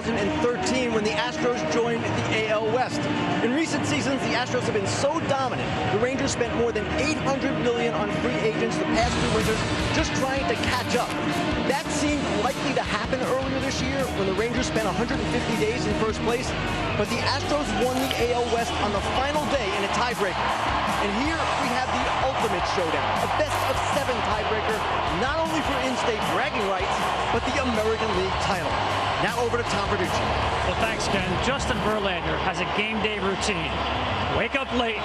2013 when the Astros joined the AL West. In recent seasons, the Astros have been so dominant, the Rangers spent more than $800 million on free agents the past 2 winters just trying to catch up. That seemed likely to happen earlier this year when the Rangers spent 150 days in first place, but the Astros won the AL West on the final day in a tiebreaker. And here we have the ultimate showdown, a best-of-7 tiebreaker, not only for in-state bragging rights, but the American League title. Now over to Tom Verducci. Well, thanks, Ken. Justin Verlander has a game day routine. Wake up late,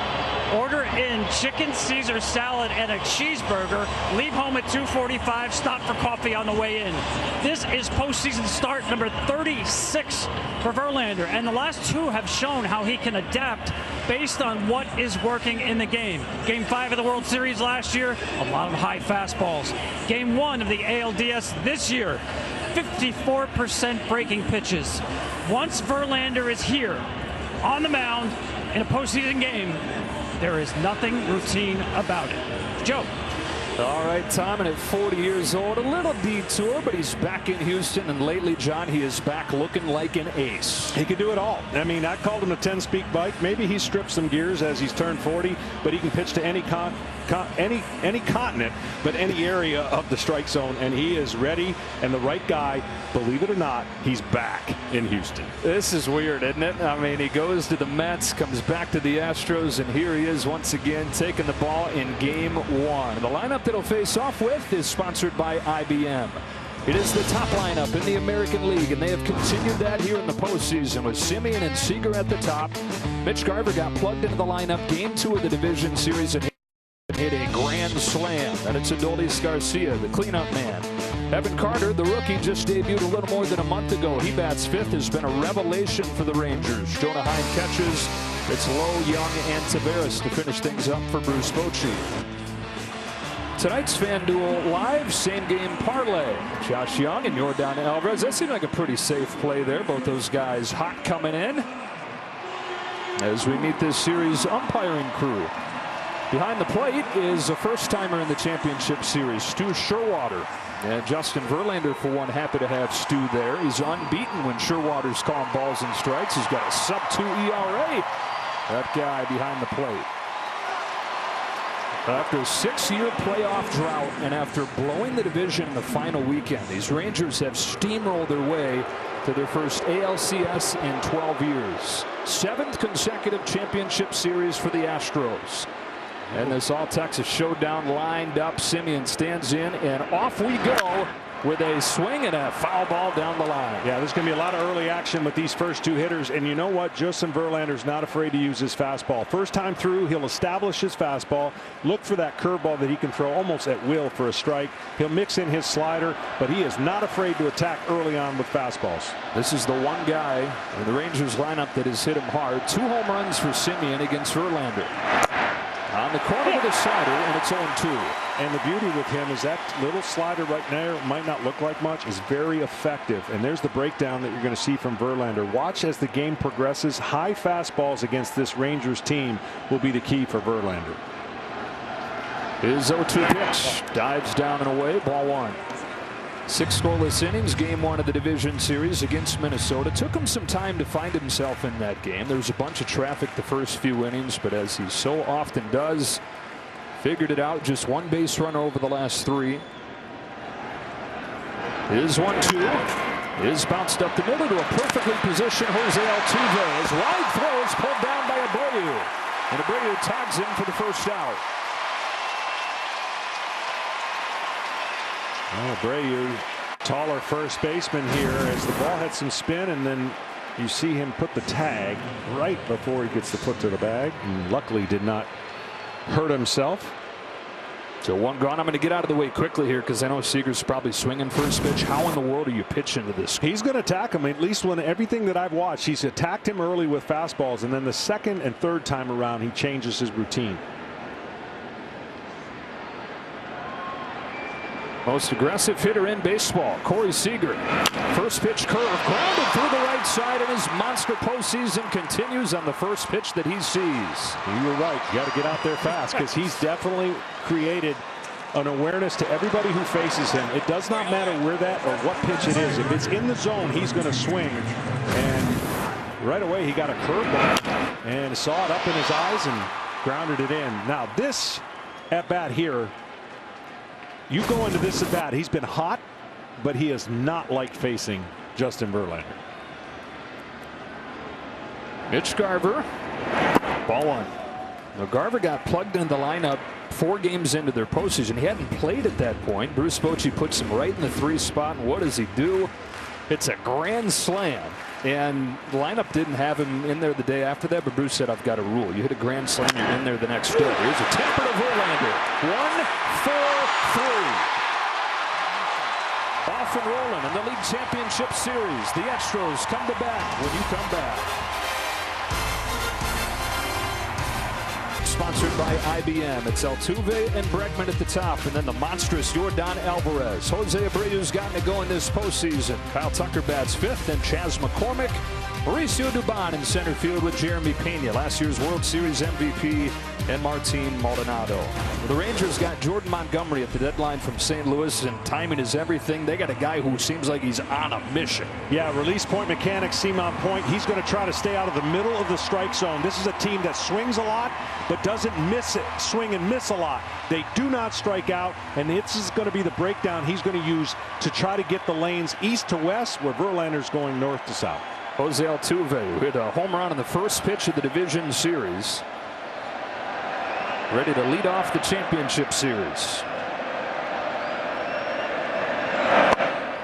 order in chicken Caesar salad and a cheeseburger, leave home at 2:45, stop for coffee on the way in. This is postseason start number 36 for Verlander, and the last 2 have shown how he can adapt based on what is working in the game. Game 5 of the World Series last year, a lot of high fastballs. Game 1 of the ALDS this year, 54% breaking pitches. Once Verlander is here on the mound in a postseason game, there is nothing routine about it. Joe. All right, Tom, and at 40 years old, a little detour, but he's back in Houston, and lately, John, he is back looking like an ace. He can do it all. I mean, I called him a 10-speed bike. Maybe he stripped some gears as he's turned 40, but he can pitch to any continent, but any area of the strike zone, and he is ready and the right guy. Believe it or not, he's back in Houston. This is weird, isn't it? I mean, he goes to the Mets, comes back to the Astros, and here he is once again taking the ball in game 1. The lineup that he'll face off with is sponsored by IBM. It is the top lineup in the American League, and they have continued that here in the postseason with Semien and Seager at the top. Mitch Garver got plugged into the lineup game 2 of the division series and hit a grand slam. And it's Adolis Garcia, the cleanup man. Evan Carter, the rookie, just debuted a little more than a month ago. He bats 5th, has been a revelation for the Rangers. Jonah Heim catches. It's Lowe, Young, and Tavares to finish things up for Bruce Bochy. Tonight's FanDuel Live same game parlay. Josh Young and Yordan Alvarez. That seemed like a pretty safe play there. Both those guys hot coming in as we meet this series umpiring crew. Behind the plate is a first-timer in the championship series, Stu Sherwater. And Justin Verlander, for one, happy to have Stu there. He's unbeaten when Sherwater's calling balls and strikes. He's got a sub-2 ERA. That guy behind the plate. After a 6-year playoff drought and after blowing the division in the final weekend, these Rangers have steamrolled their way to their first ALCS in 12 years. 7th consecutive championship series for the Astros. And this all-Texas showdown lined up. Semien stands in, and off we go with a swing and a foul ball down the line. Yeah, there's going to be a lot of early action with these first 2 hitters. And you know what? Justin Verlander's not afraid to use his fastball. First time through, he'll establish his fastball, look for that curveball that he can throw almost at will for a strike. He'll mix in his slider, but he is not afraid to attack early on with fastballs. This is the one guy in the Rangers lineup that has hit him hard. 2 home runs for Semien against Verlander. On the corner with a slider, and it's 0-2. And the beauty with him is that little slider right there might not look like much, is very effective. And there's the breakdown that you're going to see from Verlander. Watch as the game progresses. High fastballs against this Rangers team will be the key for Verlander. His 0-2 pitch dives down and away. Ball 1. 6 scoreless innings, game 1 of the division series against Minnesota. Took him some time to find himself in that game. There was a bunch of traffic the first few innings, but as he so often does, figured it out. Just 1 base runner over the last 3. Is 1-2. Is bounced up the middle to a perfectly positioned Jose Altuve. His wide throw is pulled down by Abreu. And Abreu tags in for the first out. Oh, Abreu, taller first baseman here, as the ball had some spin, and then you see him put the tag right before he gets the foot to the bag, and luckily did not hurt himself. So 1 gone. I'm going to get out of the way quickly here because I know Seager's probably swinging first pitch. How in the world do you pitch into this? He's going to attack him. At least when everything that I've watched, he's attacked him early with fastballs, and then the second and third time around he changes his routine. Most aggressive hitter in baseball, Corey Seager. First pitch curve grounded through the right side, and his monster postseason continues on the first pitch that he sees. You were right. You got to get out there fast because he's definitely created an awareness to everybody who faces him. It does not matter where that or what pitch it is. If it's in the zone, he's going to swing. And right away, he got a curveball and saw it up in his eyes and grounded it in. Now, this at bat here, you go into this at bat, he's been hot, but he has not liked facing Justin Verlander. Mitch Garver, ball one. Now Garver got plugged in the lineup 4 games into their postseason. He hadn't played at that point. Bruce Bochy puts him right in the 3 spot. And what does he do? It's a grand slam. And the lineup didn't have him in there the day after that, but Bruce said, I've got a rule. You hit a grand slam, you're in there the next day. Here's a temper to Verlander. 1-4-3. Off and rolling in the league championship series. The Astros come to bat when you come back. Sponsored by IBM. It's Altuve and Bregman at the top, and then the monstrous Yordan Alvarez. Jose Abreu's gotten it going this postseason. Kyle Tucker bats 5th, and Chas McCormick. Mauricio Dubon in center field with Jeremy Pena, last year's World Series MVP, and Martin Maldonado. The Rangers got Jordan Montgomery at the deadline from St. Louis, and timing is everything. They got a guy who seems like he's on a mission. Yeah, release point mechanics seem on point. He's going to try to stay out of the middle of the strike zone. This is a team that swings a lot, but doesn't miss it, swing and miss a lot. They do not strike out, and this is going to be the breakdown he's going to use to try to get the lanes east to west, where Verlander's going north to south. Jose Altuve, who hit a home run on the first pitch of the division series. Ready to lead off the championship series.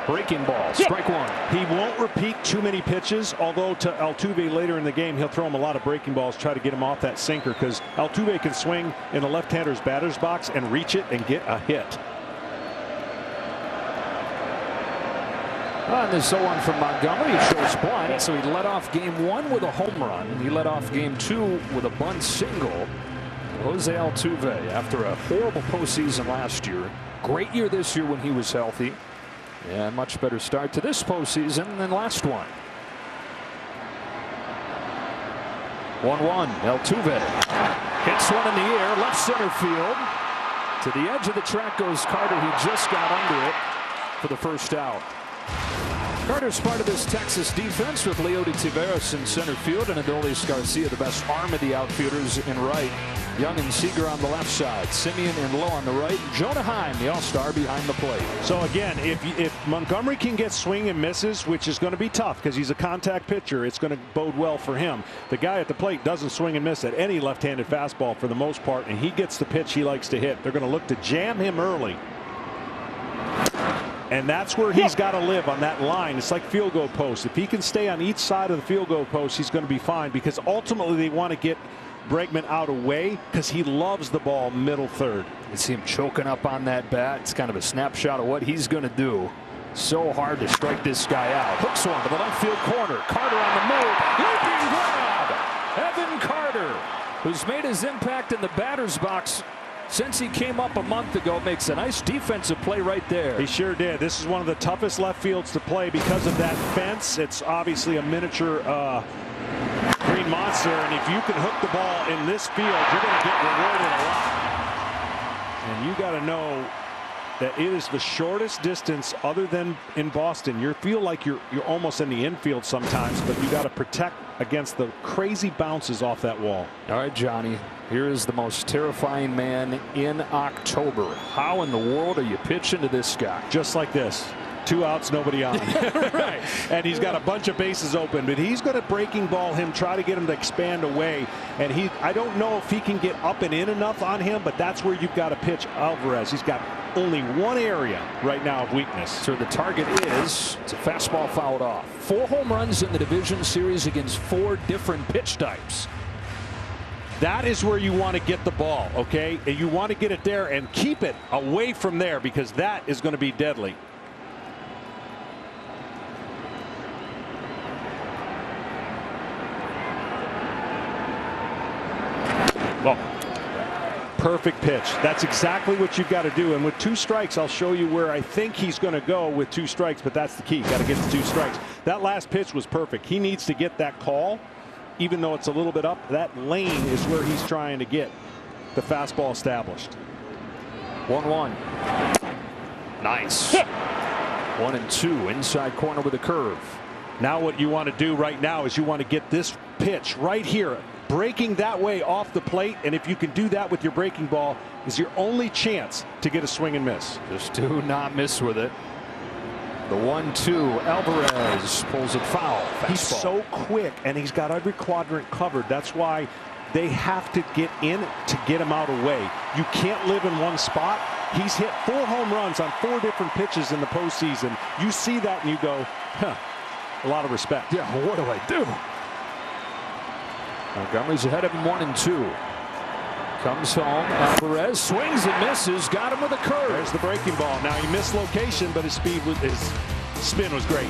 Breaking ball, strike one. He won't repeat too many pitches, although to Altuve later in the game, he'll throw him a lot of breaking balls, try to get him off that sinker, because Altuve can swing in the left-hander's batter's box and reach it and get a hit. On this 0-1 from Montgomery, he shows blind, so he led off game 1 with a home run. He led off game 2 with a bunt single. Jose Altuve, after a horrible postseason last year, great year this year when he was healthy, and much better start to this postseason than last one. 1-1, Altuve hits one in the air, left center field. To the edge of the track goes Carter. He just got under it for the first out. Carter's part of this Texas defense with Leody Taveras in center field and Adolis Garcia, the best arm of the outfielders, in right. Young and Seager on the left side. Simeon and Lowe on the right. Jonah Heim, the all-star, behind the plate. So again, if Montgomery can get swing and misses, which is going to be tough because he's a contact pitcher, it's going to bode well for him. The guy at the plate doesn't swing and miss at any left-handed fastball for the most part, and he gets the pitch he likes to hit. They're going to look to jam him early. And that's where he's got to live, on that line. It's like field goal post. If he can stay on each side of the field goal post, he's going to be fine, because ultimately they want to get Bregman out away because he loves the ball middle third. You see him choking up on that bat. It's kind of a snapshot of what he's going to do. So hard to strike this guy out. Hooks one to the left field corner. Carter on the move. Leaping grab. Evan Carter, who's made his impact in the batter's box since he came up a month ago, makes a nice defensive play right there. He sure did. This is one of the toughest left fields to play because of that fence. It's obviously a miniature green monster, and if you can hook the ball in this field, you're going to get rewarded a lot. And you got to know that it is the shortest distance other than in Boston. You feel like you're almost in the infield sometimes, but you got to protect against the crazy bounces off that wall. All right, Johnny, here is the most terrifying man in October. How in the world are you pitching to this guy? Just like this. 2 outs, nobody on. Right. And he's got a bunch of bases open, but he's going to breaking ball him, try to get him to expand away. And I don't know if he can get up and in enough on him, but that's where you've got to pitch Alvarez. He's got only one area right now of weakness. So the target is, it's a fastball fouled off. 4 home runs in the division series against 4 different pitch types. That is where you want to get the ball, okay? And you want to get it there and keep it away from there, because that is going to be deadly. Well, perfect pitch. That's exactly what you've got to do. And with 2 strikes, I'll show you where I think he's going to go with 2 strikes, but that's the key. Got to get the 2 strikes. That last pitch was perfect. He needs to get that call, even though it's a little bit up. That lane is where he's trying to get the fastball established. 1-1. Nice. 1-2. Inside corner with a curve. Now what you want to do right now is you want to get this pitch right here, breaking that way off the plate, and if you can do that with your breaking ball, is your only chance to get a swing and miss. Just do not miss with it. The 1-2. Alvarez pulls it foul. Fastball. He's so quick, and he's got every quadrant covered. That's why they have to get in to get him out of the way. You can't live in one spot. He's hit 4 home runs on 4 different pitches in the postseason. You see that and you go, huh, a lot of respect. Yeah, what do I do? Montgomery's ahead of him 1-2. Comes home. Alvarez swings and misses. Got him with a curve. There's the breaking ball. Now he missed location, but his spin was great.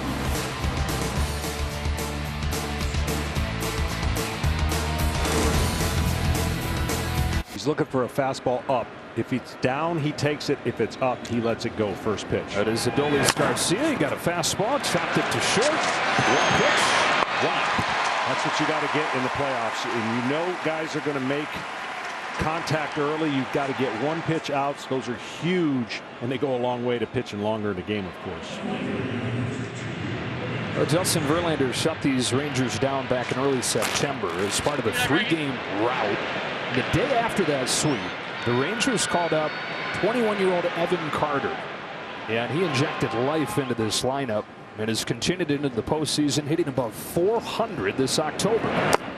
He's looking for a fastball up. If it's down, he takes it. If it's up, he lets it go. First pitch. That is Adolis Garcia. He got a fastball. Chopped it to short. 1 pitch. 1. That's what you got to get in the playoffs. And you know guys are going to make contact early. You've got to get 1 pitch outs. Those are huge, and they go a long way to pitching longer in the game, of course. Well, Justin Verlander shut these Rangers down back in early September as part of a 3-game rout. The day after that sweep, the Rangers called up 21-year-old Evan Carter, and he injected life into this lineup and has continued into the postseason, hitting above 400 this October.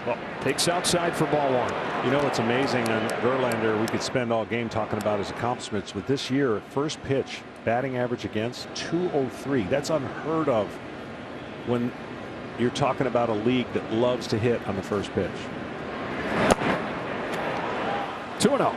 Well, takes outside for ball 1. You know what's amazing on Verlander, we could spend all game talking about his accomplishments, but this year, first pitch, batting average against 203. That's unheard of when you're talking about a league that loves to hit on the first pitch. 2-0.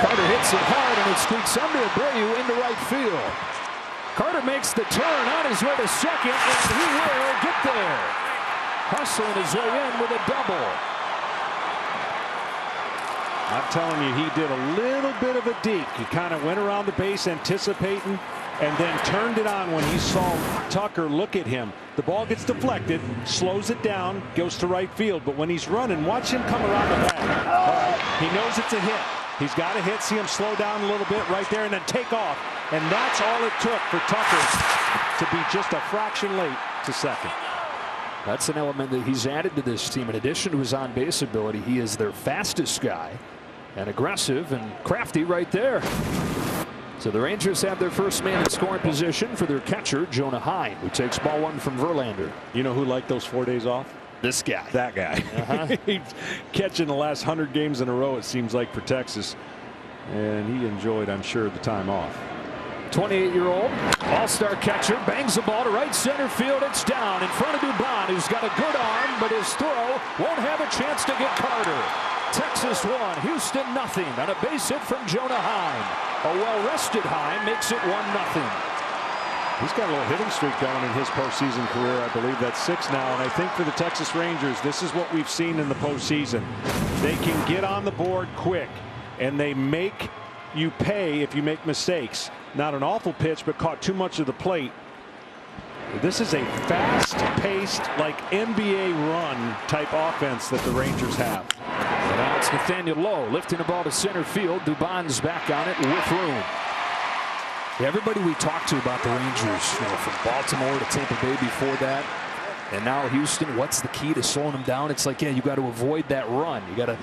Carter hits it hard and it streaks under Abreu into right field. Carter makes the turn on his way to second, and he will get there. Hustling his way in with a double. I'm telling you, he did a little bit of a deke. He kind of went around the base anticipating and then turned it on when he saw Tucker look at him. The ball gets deflected, slows it down, goes to right field. But when he's running, watch him come around the bag. All right, he knows it's a hit. He's got a hit. See him slow down a little bit right there and then take off. And that's all it took for Tucker to be just a fraction late to second. That's an element that he's added to this team. In addition to his on-base ability, he is their fastest guy and aggressive and crafty right there. So the Rangers have their first man in scoring position for their catcher, Jonah Heim, who takes ball 1 from Verlander. You know who liked those 4 days off? This guy. That guy. He's catching the last 100 games in a row, it seems like, for Texas. And he enjoyed, I'm sure, the time off. 28-year-old all-star catcher bangs the ball to right center field. It's down in front of Dubon, who's got a good arm, but his throw won't have a chance to get Carter. Texas 1, Houston nothing on a base hit from Jonah Heim. A well-rested Heim makes it 1-0. He's got a little hitting streak going in his postseason career. I believe that's 6 now. And I think for the Texas Rangers, this is what we've seen in the postseason. They can get on the board quick, and they make you pay if you make mistakes. Not an awful pitch, but caught too much of the plate. This is a fast-paced, like NBA run type offense that the Rangers have. And now it's Nathaniel Lowe lifting the ball to center field. Dubon's back on it with room. Everybody we talked to about the Rangers, from Baltimore to Tampa Bay before that, and now Houston, what's the key to slowing them down? It's like, yeah, you got to avoid that run. You got to,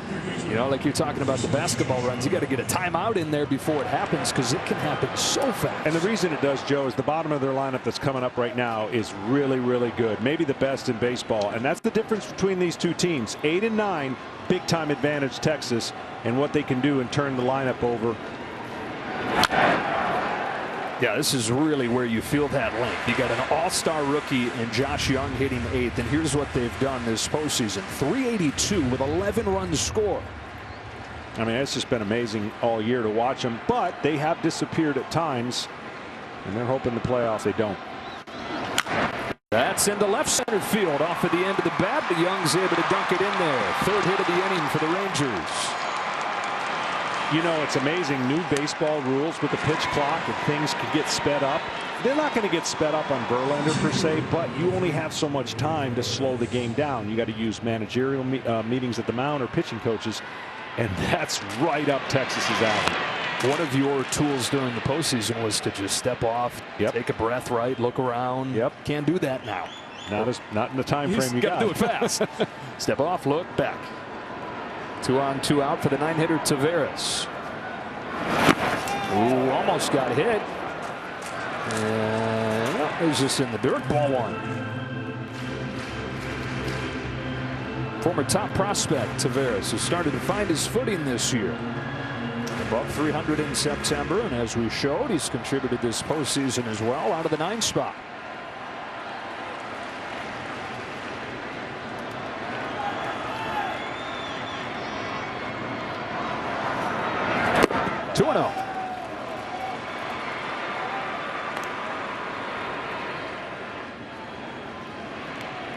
like you're talking about the basketball runs, you got to get a timeout in there before it happens, because it can happen so fast. And the reason it does, Joe, is the bottom of their lineup that's coming up right now is really, really good. Maybe the best in baseball. And that's the difference between these two teams. 8 and 9, big time advantage Texas, and what they can do and turn the lineup over. Yeah, this is really where you feel that link. You got an all-star rookie in Josh Young hitting 8th, and here's what they've done this postseason. 382 with 11 runs scored. I mean, it's just been amazing all year to watch them, but they have disappeared at times, and they're hoping the playoffs they don't. That's into left center field off of the end of the bat, but Young's able to dunk it in there. 3rd hit of the inning for the Rangers. You know, it's amazing. New baseball rules with the pitch clock, and things could get sped up. They're not going to get sped up on Verlander per se, but you only have so much time to slow the game down. You got to use managerial meetings at the mound or pitching coaches, and that's right up Texas's alley. One of your tools during the postseason was to just step off, take a breath, right, look around. Can't do that now. Not in the time frame you got. Do it fast. Step off, look back. 2 on, 2 out for the 9-hitter Taveras. Ooh, almost got hit. And it was just in the dirt. Ball 1. Former top prospect Taveras has started to find his footing this year. Above 300 in September, and as we showed, he's contributed this postseason as well out of the 9 spot.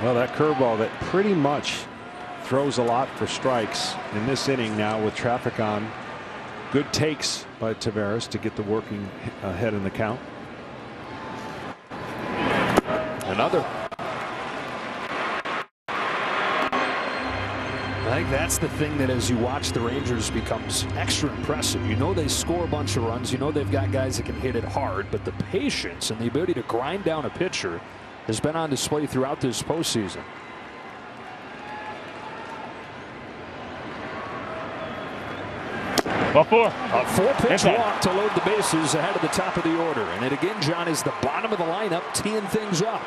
Well, that curveball that pretty much throws a lot for strikes in this inning now with traffic on. Good takes by Taveras to get the working ahead in the count. Another. I think that's the thing that as you watch the Rangers becomes extra impressive. You know they score a bunch of runs. You know they've got guys that can hit it hard, but the patience and the ability to grind down a pitcher has been on display throughout this postseason. Ball 4. A 4-pitch walk to load the bases ahead of the top of the order. And it again, John, is the bottom of the lineup teeing things up.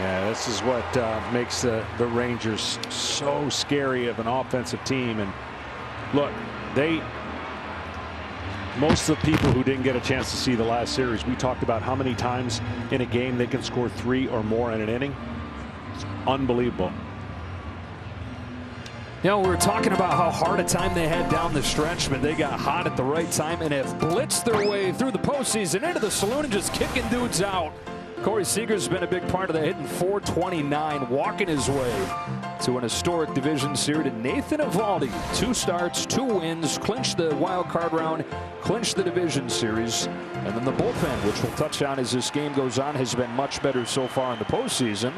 Yeah, this is what makes the Rangers so scary of an offensive team. And look, most of the people who didn't get a chance to see the last series, we talked about how many times in a game they can score 3 or more in an inning. It's unbelievable. You know, we were talking about how hard a time they had down the stretch, but they got hot at the right time and have blitzed their way through the postseason into the saloon and just kicking dudes out. Corey Seager's been a big part of that, hitting .429, walking his way to an historic division series. And Nathan Eovaldi, 2 starts, 2 wins, clinched the wild card round, clinched the division series. And then the bullpen, which we'll touch on as this game goes on, has been much better so far in the postseason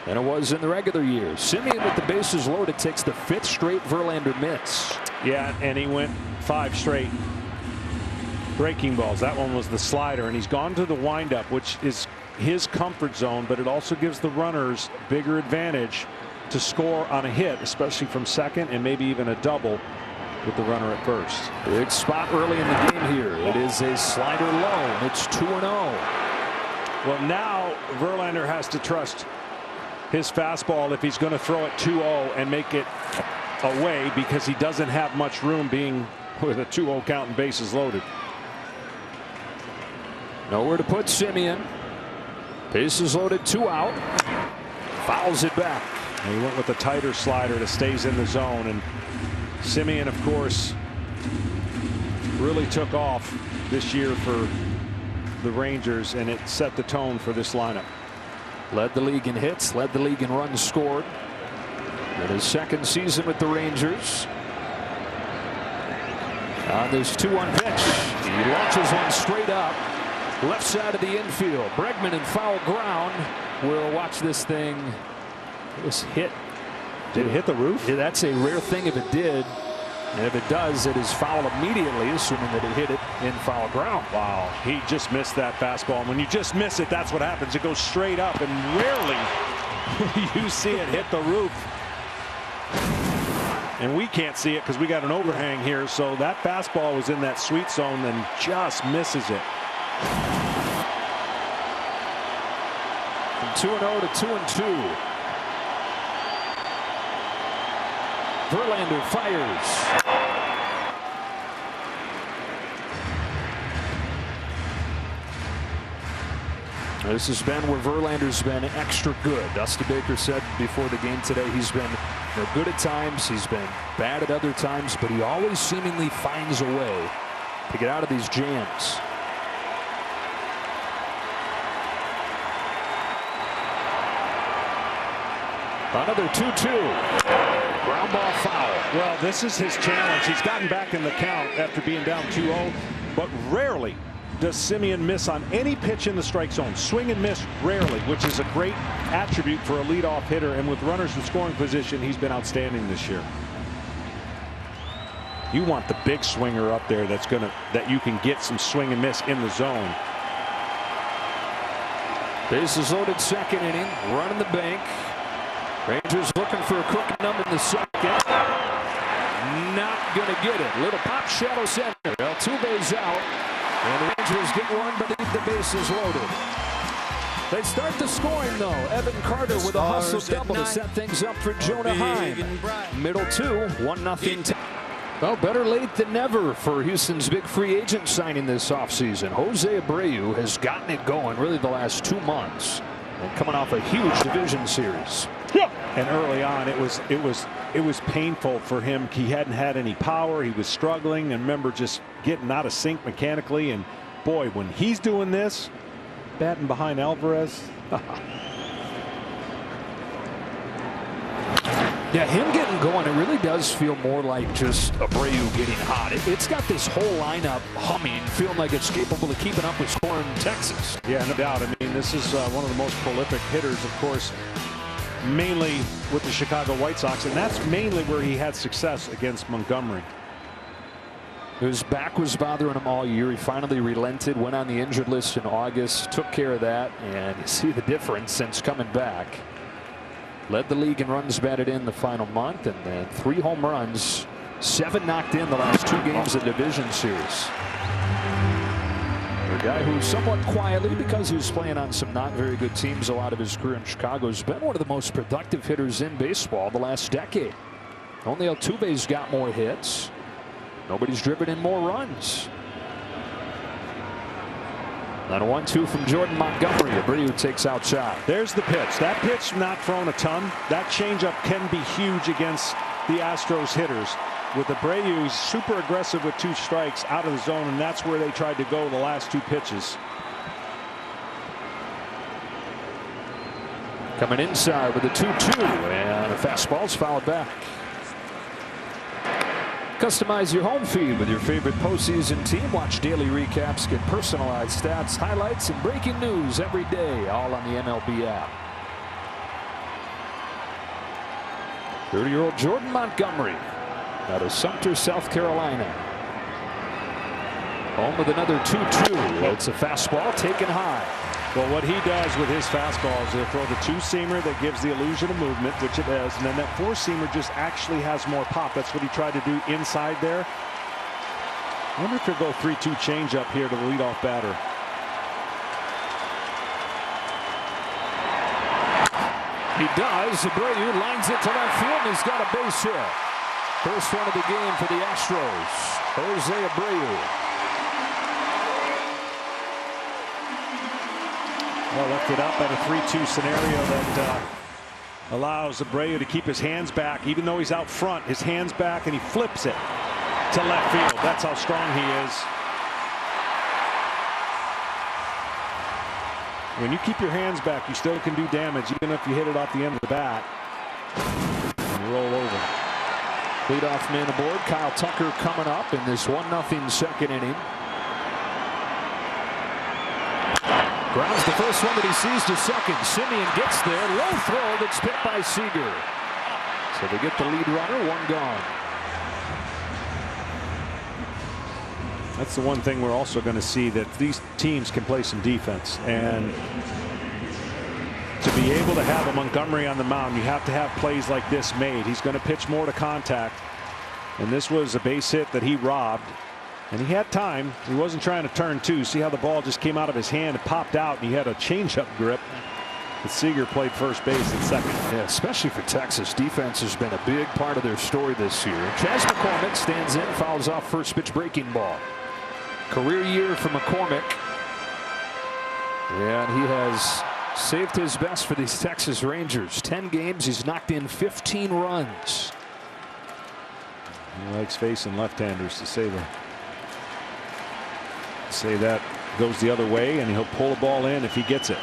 than it was in the regular year. Semien with the bases loaded takes the 5th straight Verlander miss. Yeah, and he went 5 straight breaking balls. That one was the slider, and he's gone to the windup, which is his comfort zone, but it also gives the runners bigger advantage to score on a hit, especially from second and maybe even a double with the runner at first. Big spot early in the game here. It is a slider low. It's 2-0. Well, now Verlander has to trust his fastball if he's going to throw it 2-0 and make it away, because he doesn't have much room being with a 2-0 count and bases loaded. Nowhere to put Semien. Bases loaded, 2 out. Fouls it back. And he went with a tighter slider that stays in the zone. And Semien, of course, really took off this year for the Rangers, and it set the tone for this lineup. Led the league in hits, led the league in runs scored. In his 2nd season with the Rangers. On this 2-1 pitch, he launches one straight up. Left side of the infield. Bregman in foul ground. We'll watch this thing. This hit. Did it hit the roof? Yeah, that's a rare thing if it did. And if it does, it is foul immediately, assuming that it hit it in foul ground. Wow, he just missed that fastball. And when you just miss it, that's what happens. It goes straight up, and rarely you see it hit the roof. And we can't see it because we got an overhang here. So that fastball was in that sweet zone and just misses it. From 2-0 to 2-2. Verlander fires. This has been where Verlander's been extra good. Dusty Baker said before the game today he's been good at times, he's been bad at other times, but he always seemingly finds a way to get out of these jams. Another 2-2. Ground ball foul. Well, this is his challenge. He's gotten back in the count after being down 2-0, but rarely does Simeon miss on any pitch in the strike zone. Swing and miss rarely, which is a great attribute for a leadoff hitter. And with runners in scoring position, he's been outstanding this year. You want the big swinger up there that you can get some swing and miss in the zone. Bases loaded, second inning, run in the bank. Rangers looking for a crooked number in the second. Not going to get it. Little pop, shallow center. Altuve's out. And the Rangers get one, but leave the bases loaded. They start the scoring, though. Evan Carter with a hustle double to set things up for Jonah Heim. Middle two, 1-0. Well, better late than never for Houston's big free agent signing this offseason. Jose Abreu has gotten it going really the last 2 months. And coming off a huge division series. And early on, it was painful for him. He hadn't had any power. He was struggling, and remember just getting out of sync mechanically. And boy, when he's doing this, batting behind Alvarez. Yeah, him getting going, it really does feel more like just Abreu getting hot. It's got this whole lineup humming, feeling like it's capable of keeping up with scoring Texas. Yeah, no doubt. I mean, this is one of the most prolific hitters, of course, mainly with the Chicago White Sox, and that's mainly where he had success against Montgomery. His back was bothering him all year. He finally relented, went on the injured list in August, took care of that, and you see the difference since coming back. Led the league in runs batted in the final month, and then 3 home runs, 7 knocked in the last 2 games of the division series. A guy who somewhat quietly, because he was playing on some not very good teams a lot of his career in Chicago, has been one of the most productive hitters in baseball the last decade. Only Altuve's got more hits. Nobody's driven in more runs. And a 1-2 from Jordan Montgomery. Abreu takes outside. There's the pitch. That pitch not thrown a ton. That changeup can be huge against the Astros hitters. With Abreu super aggressive with 2 strikes out of the zone, and that's where they tried to go the last 2 pitches. Coming inside with a 2-2, and a fastball's fouled back. Customize your home feed with your favorite postseason team. Watch daily recaps, get personalized stats, highlights, and breaking news every day, all on the MLB app. 30-year-old Jordan Montgomery out of Sumter, South Carolina. Home with another 2-2. It's a fastball taken high. Well, what he does with his fastball is he'll throw the 2-seamer that gives the illusion of movement, which it does, and then that 4-seamer just actually has more pop. That's what he tried to do inside there. I wonder if he'll go 3-2 changeup here to the leadoff batter. He does. Abreu lines it to left field, and he's got a base hit. First one of the game for the Astros. Jose Abreu. Well, left it up at a 3-2 scenario that allows Abreu to keep his hands back. Even though he's out front, his hands back, and he flips it to left field. That's how strong he is. When you keep your hands back, you still can do damage, even if you hit it off the end of the bat. And roll over. Leadoff man aboard. Kyle Tucker coming up in this 1-0 second inning. Grounds the first one that he sees to second. Simeon gets there. Low throw that's picked by Seager. So they get the lead runner, 1 gone. That's the one thing we're also going to see, that these teams can play some defense. And to be able to have a Montgomery on the mound, you have to have plays like this made. He's going to pitch more to contact. And this was a base hit that he robbed. And he had time. He wasn't trying to turn too. See how the ball just came out of his hand and popped out, and he had a changeup grip. But Seager played first base and second. Yeah, especially for Texas. Defense has been a big part of their story this year. Chas McCormick stands in, fouls off first pitch breaking ball. Career year for McCormick. And he has saved his best for these Texas Rangers. 10 games, he's knocked in 15 runs. He likes facing left-handers, to say that goes the other way, and he'll pull the ball in if he gets it.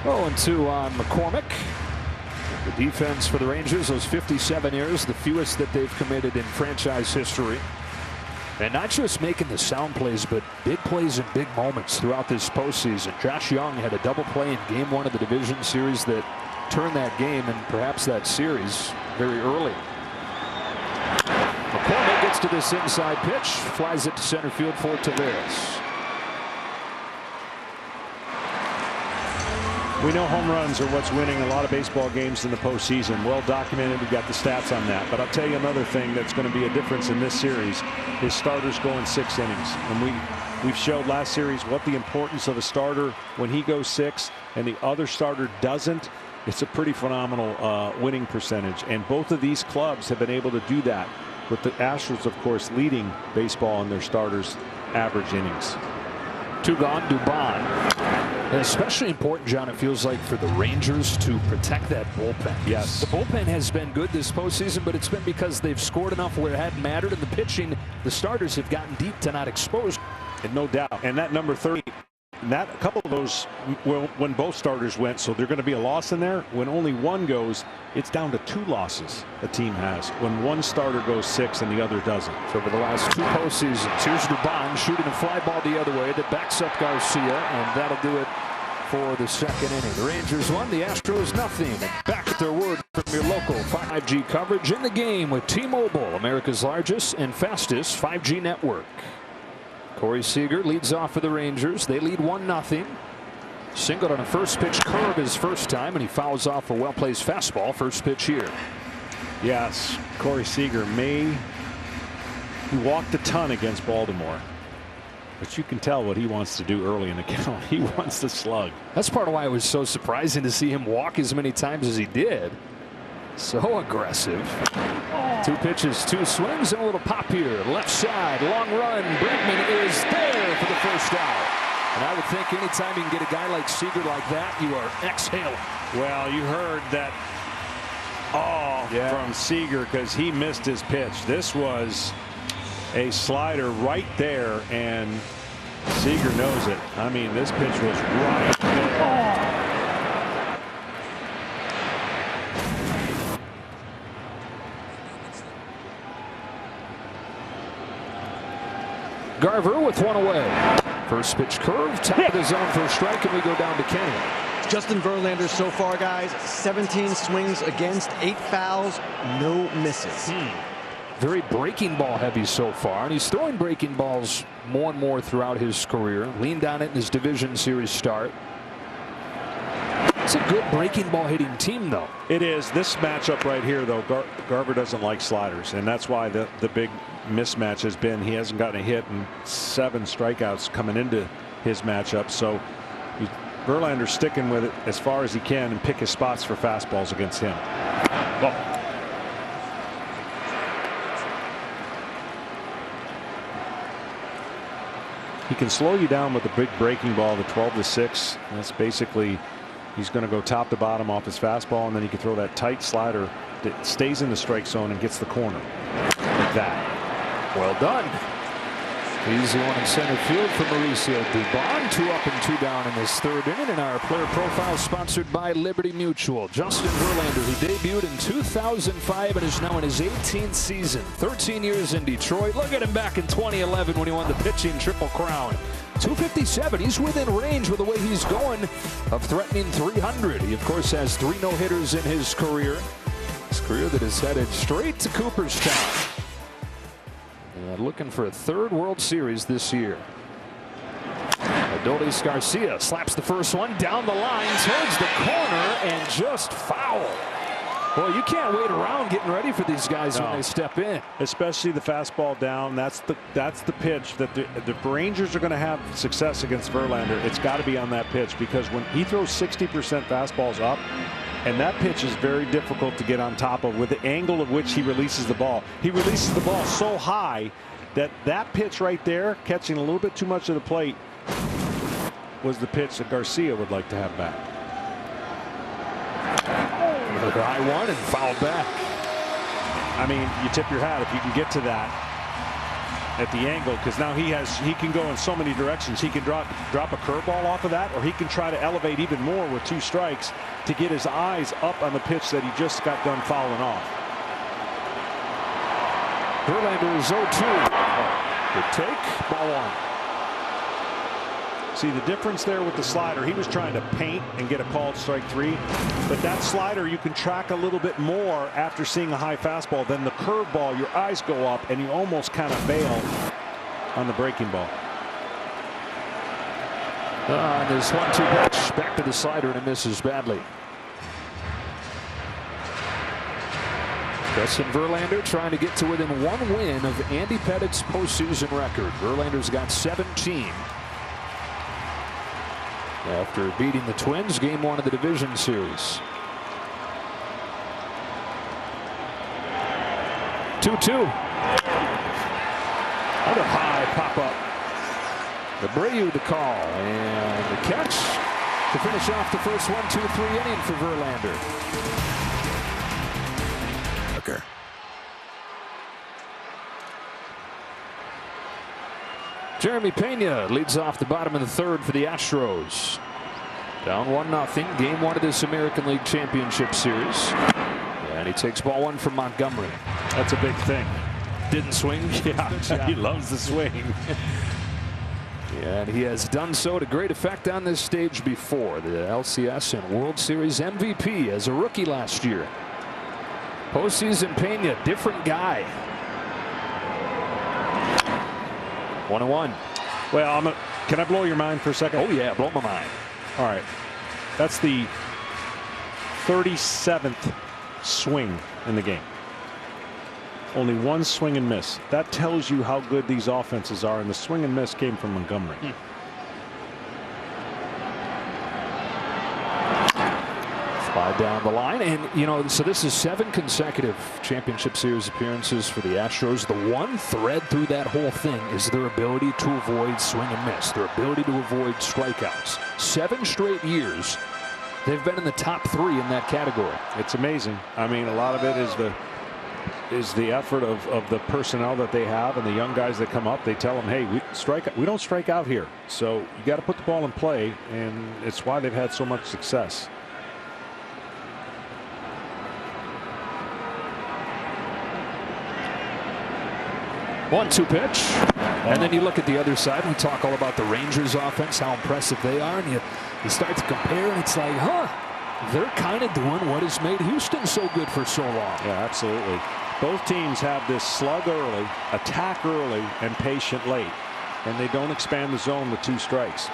0-2 on McCormick. The defense for the Rangers, those 57 years, the fewest that they've committed in franchise history. And not just making the sound plays, but big plays in big moments throughout this postseason. Josh Young had a double play in Game 1 of the division series that turned that game and perhaps that series very early. McCormick gets to this inside pitch, flies it to center field for Taveras. We know home runs are what's winning a lot of baseball games in the postseason. Well documented. We've got the stats on that. But I'll tell you another thing that's going to be a difference in this series is starters going 6 innings. And we've showed last series what the importance of a starter when he goes 6 and the other starter doesn't. It's a pretty phenomenal winning percentage. And both of these clubs have been able to do that, with the Astros, of course, leading baseball in their starters' average innings. 2 gone, Dubon. And especially important, John, it feels like, for the Rangers to protect that bullpen. Yes. The bullpen has been good this postseason, but it's been because they've scored enough where it hadn't mattered. In the pitching, the starters have gotten deep to not expose. And no doubt. And that number 30, that a couple of those, when both starters went, so they're going to be a loss in there. When only one goes, it's down to 2 losses a team has when one starter goes 6 and the other doesn't. So over the last 2 postseasons, here's Dubon shooting a fly ball the other way that backs up Garcia, and that'll do it for the second inning. The Rangers won, the Astros nothing. And back at their word from your local 5G coverage in the game with T-Mobile, America's largest and fastest 5G network. Corey Seager leads off for the Rangers. They lead 1-0. Singled on a first pitch curve his first time, and he fouls off a well-placed fastball. First pitch here. Yes, Corey Seager he walked a ton against Baltimore, but you can tell what he wants to do early in the count. He wants to slug. That's part of why it was so surprising to see him walk as many times as he did. So aggressive. 2 pitches, 2 swings, and a little pop here. Left side, long run. Bregman is there for the first out. And I would think anytime you can get a guy like Seager like that, you are exhaling. Well, you heard that from Seager because he missed his pitch. This was a slider right there, and Seager knows it. I mean, this pitch was right there. Garver with 1 away. First pitch curve, top of the zone for a strike, and we go down to Kenny. Justin Verlander so far, guys, 17 swings against, 8 fouls, no misses. Very breaking ball heavy so far, and he's throwing breaking balls more and more throughout his career. Leaned on it in his division series start. It's a good breaking ball hitting team, though. It is. This matchup right here, though, Garver doesn't like sliders, and that's why the big mismatch has been he hasn't gotten a hit and 7 strikeouts coming into his matchup. So Verlander's sticking with it as far as he can and pick his spots for fastballs against him. He can slow you down with the big breaking ball, the 12-6. That's basically, he's going to go top to bottom off his fastball, and then he can throw that tight slider that stays in the strike zone and gets the corner like that. Well done. Easy one in center field for Mauricio Dubon. 2 up and 2 down in this 3rd inning. And our player profile sponsored by Liberty Mutual. Justin Verlander, who debuted in 2005 and is now in his 18th season. 13 years in Detroit. Look at him back in 2011 when he won the pitching Triple Crown. 257. He's within range with the way he's going of threatening 300. He, of course, has 3 no-hitters in his career. His career that is headed straight to Cooperstown. Looking for a 3rd World Series this year. Adolis Garcia slaps the first one down the line towards the corner and just foul. Well, you can't wait around getting ready for these guys when they step in. Especially the fastball down. That's the pitch that the Rangers are going to have success against Verlander. It's got to be on that pitch, because when he throws 60% fastballs up, and that pitch is very difficult to get on top of with the angle of which he releases the ball. He releases the ball so high that pitch right there, catching a little bit too much of the plate, was the pitch that Garcia would like to have back. Another high one and fouled back. I mean, you tip your hat if you can get to that. at the angle, because now he can go in so many directions. He can drop a curveball off of that, or he can try to elevate even more with 2 strikes to get his eyes up on the pitch that he just got done fouling off. Verlander is 0-2. Good take, ball 1. See the difference there with the slider. He was trying to paint and get a called strike 3, but that slider you can track a little bit more after seeing a high fastball than the curveball. Your eyes go up and you almost kind of bail on the breaking ball. There's 1-2 pitch back to the slider, and it misses badly. Justin Verlander trying to get to within 1 win of Andy Pettitte's postseason record. Verlander's got 17. After beating the Twins, game 1 of the division series. 2-2. What a high pop-up. Abreu to call, and the catch to finish off the first 1-2-3 inning for Verlander. Okay. Jeremy Pena leads off the bottom of the 3rd for the Astros. Down 1-0, game 1 of this American League Championship Series. And he takes ball 1 from Montgomery. That's a big thing. Didn't swing. Yeah, he loves the swing. And he has done so to great effect on this stage before. The ALCS and World Series MVP as a rookie last year. Postseason Pena, different guy. 1-1. Well, can I blow your mind for a second? Oh yeah, blow my mind. All right, that's the 37th swing in the game. Only 1 swing and miss. That tells you how good these offenses are, and the swing and miss came from Montgomery. Fly down the line, and so this is 7 consecutive championship series appearances for the Astros. The one thread through that whole thing is their ability to avoid swing and miss, their ability to avoid strikeouts. 7 straight years they've been in the top 3 in that category. It's amazing. I mean, a lot of it is the effort of the personnel that they have, and the young guys that come up. They tell them, hey, we don't strike out here, so you got to put the ball in play, and it's why they've had so much success. One-two pitch, and then you look at the other side. We talk all about the Rangers offense, how impressive they are, and you start to compare, and it's like, they're kind of doing what has made Houston so good for so long. Yeah, absolutely. Both teams have this slug early, attack early, and patient late, and they don't expand the zone with 2 strikes.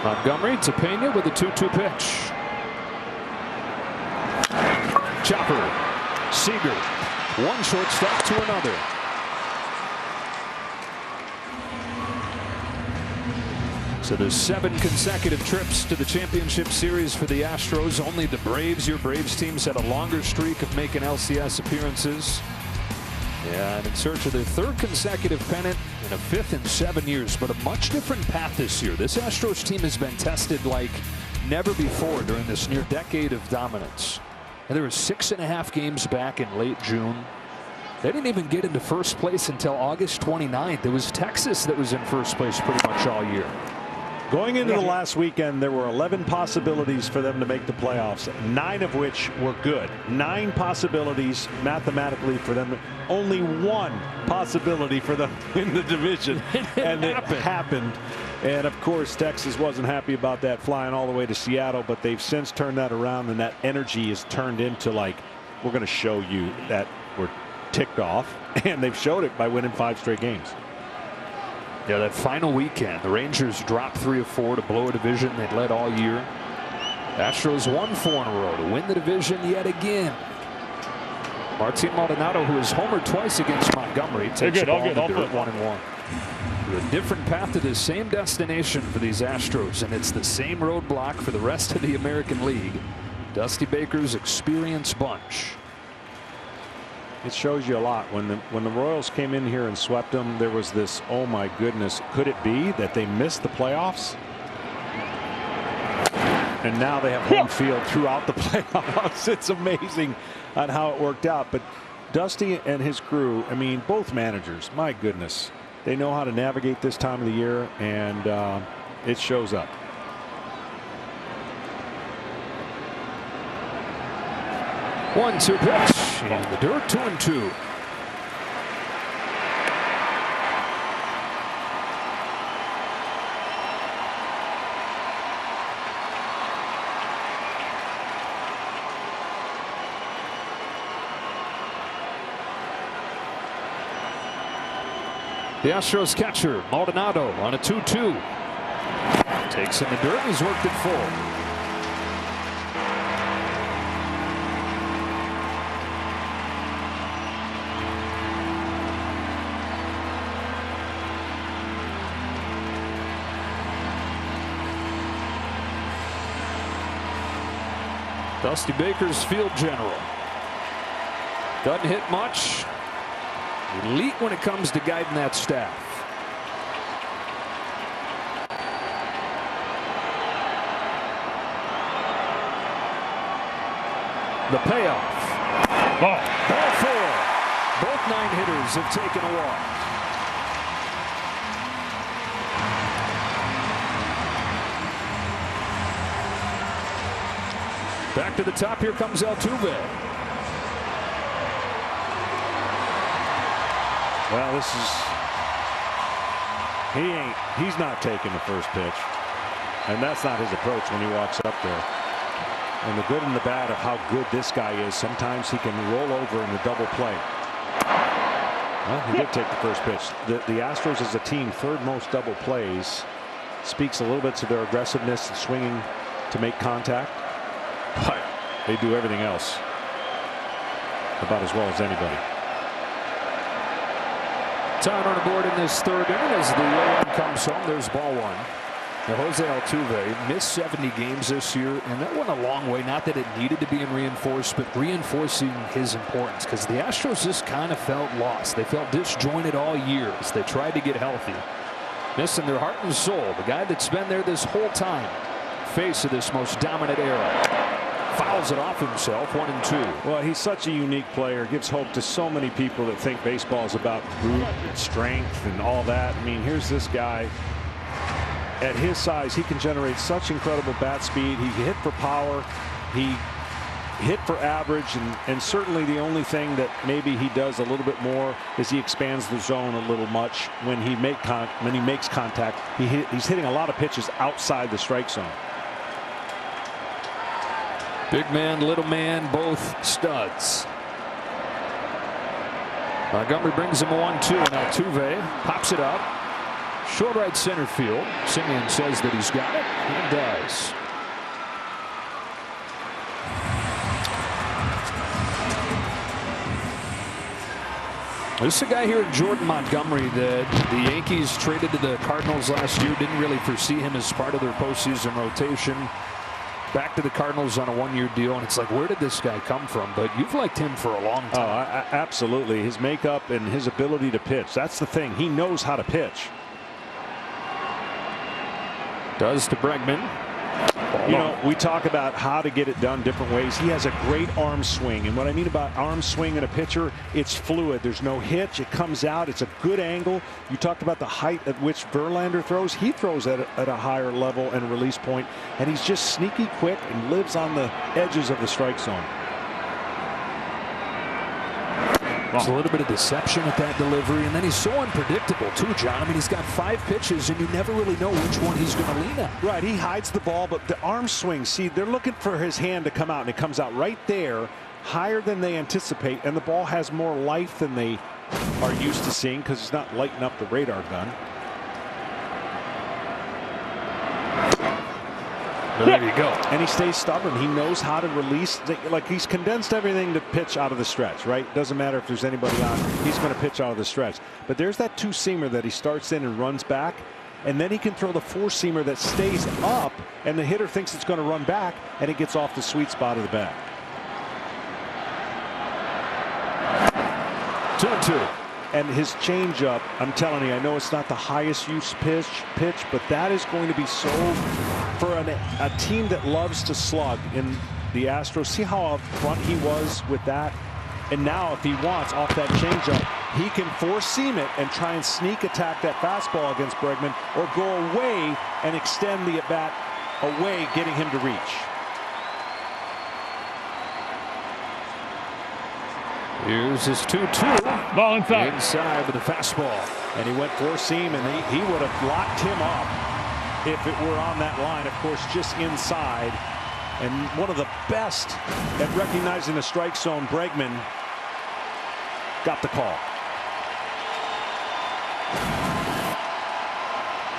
Montgomery to Pena with a 2-2 pitch. Chopper, Seager, one shortstop to another. So there's 7 consecutive trips to the championship series for the Astros. Only the Braves, your Braves teams, had a longer streak of making LCS appearances. And in search of their 3rd consecutive pennant in a 5th in 7 years, but a much different path this year. This Astros team has been tested like never before during this near decade of dominance. And there were 6.5 games back in late June. They didn't even get into first place until August 29th. It was Texas that was in first place pretty much all year. Going into the last weekend, there were 11 possibilities for them to make the playoffs, 9 of which were good. 9 possibilities mathematically for them. Only 1 possibility for them in the division. And it happened. And of course, Texas wasn't happy about that, flying all the way to Seattle, but they've since turned that around, and that energy is turned into, like, we're going to show you that we're ticked off. And they've showed it by winning 5 straight games. Yeah, that final weekend, the Rangers dropped 3 of 4 to blow a division they'd led all year. Astros won 4 in a row to win the division yet again. Martin Maldonado, who has homered twice against Montgomery, takes the ball in the dirt 1-1. A different path to the same destination for these Astros, and it's the same roadblock for the rest of the American League. Dusty Baker's experienced bunch. It shows you a lot. When the Royals came in here and swept them, there was this, oh my goodness, could it be that they missed the playoffs? And now they have home field throughout the playoffs. It's amazing on how it worked out. But Dusty and his crew, I mean, both managers, my goodness, they know how to navigate this time of the year, and it shows up. One-two pitch in the dirt, 2-2. The Astros catcher Maldonado on a 2-2. Takes in the dirt and he's worked it full. Dusty Baker's field general. Doesn't hit much. Elite when it comes to guiding that staff. The payoff. Ball 4. Both 9 hitters have taken a walk. Back to the top. Here comes Altuve. Well, he's not taking the first pitch, and that's not his approach when he walks up there. And the good and the bad of how good this guy is, sometimes he can roll over in the double play. Well, he did take the first pitch. The Astros as a team, third most double plays, speaks a little bit to their aggressiveness and swinging to make contact. But they do everything else about as well as anybody. Time on the board in this third inning as the 0-1 comes home. There's ball 1. Now, Jose Altuve missed 70 games this year, and that went a long way. Not that it needed to be reinforced, but reinforcing his importance, because the Astros just kind of felt lost. They felt disjointed all year as they tried to get healthy. Missing their heart and soul. The guy that's been there this whole time. Face of this most dominant era. Fouls it off himself, 1-2. Well, he's such a unique player. Gives hope to so many people that think baseball is about brute strength and all that. I mean, here's this guy. At his size, he can generate such incredible bat speed. He can hit for power. He hit for average, and certainly the only thing that maybe he does a little bit more is he expands the zone a little much when he makes contact. He's hitting a lot of pitches outside the strike zone. Big man, little man, both studs. Montgomery brings him a 1-2, and Altuve pops it up. Short right center field. Simeon says that he's got it. He does. This is a guy here in Jordan Montgomery that the Yankees traded to the Cardinals last year. Didn't really foresee him as part of their postseason rotation. Back to the Cardinals on a 1-year deal, and it's like, where did this guy come from? But you've liked him for a long time. Oh, absolutely. His makeup and his ability to pitch. That's the thing. He knows how to pitch. Does to Bregman. You know, we talk about how to get it done different ways. He has a great arm swing, and what I mean about arm swing in a pitcher, it's fluid. There's no hitch. It comes out. It's a good angle. You talked about the height at which Verlander throws. He throws at a higher level and release point, and he's just sneaky quick and lives on the edges of the strike zone. There's a little bit of deception with that delivery, and then he's so unpredictable too, John. I mean, he's got 5 pitches, and you never really know which one he's going to lean at. Right, he hides the ball, but the arm swing, see, they're looking for his hand to come out, and it comes out right there, higher than they anticipate, and the ball has more life than they are used to seeing because it's not lighting up the radar gun. There you go. And he stays stubborn. He knows how to release. Like, he's condensed everything to pitch out of the stretch, right? Doesn't matter if there's anybody on. He's going to pitch out of the stretch. But there's that 2-seamer that he starts in and runs back. And then he can throw the 4-seamer that stays up, and the hitter thinks it's going to run back, and it gets off the sweet spot of the bat. 2-2. And his changeup, I'm telling you, I know it's not the highest use pitch, but that is going to be so, for a team that loves to slug in the Astros. See how up front he was with that? And now if he wants off that changeup, he can force seam it and try and sneak attack that fastball against Bregman, or go away and extend the at-bat away, getting him to reach. Here's his 2-2. Ball inside. Inside with the fastball. And he went for seam, and he would have locked him up if it were on that line. Of course, just inside. And one of the best at recognizing the strike zone, Bregman, got the call.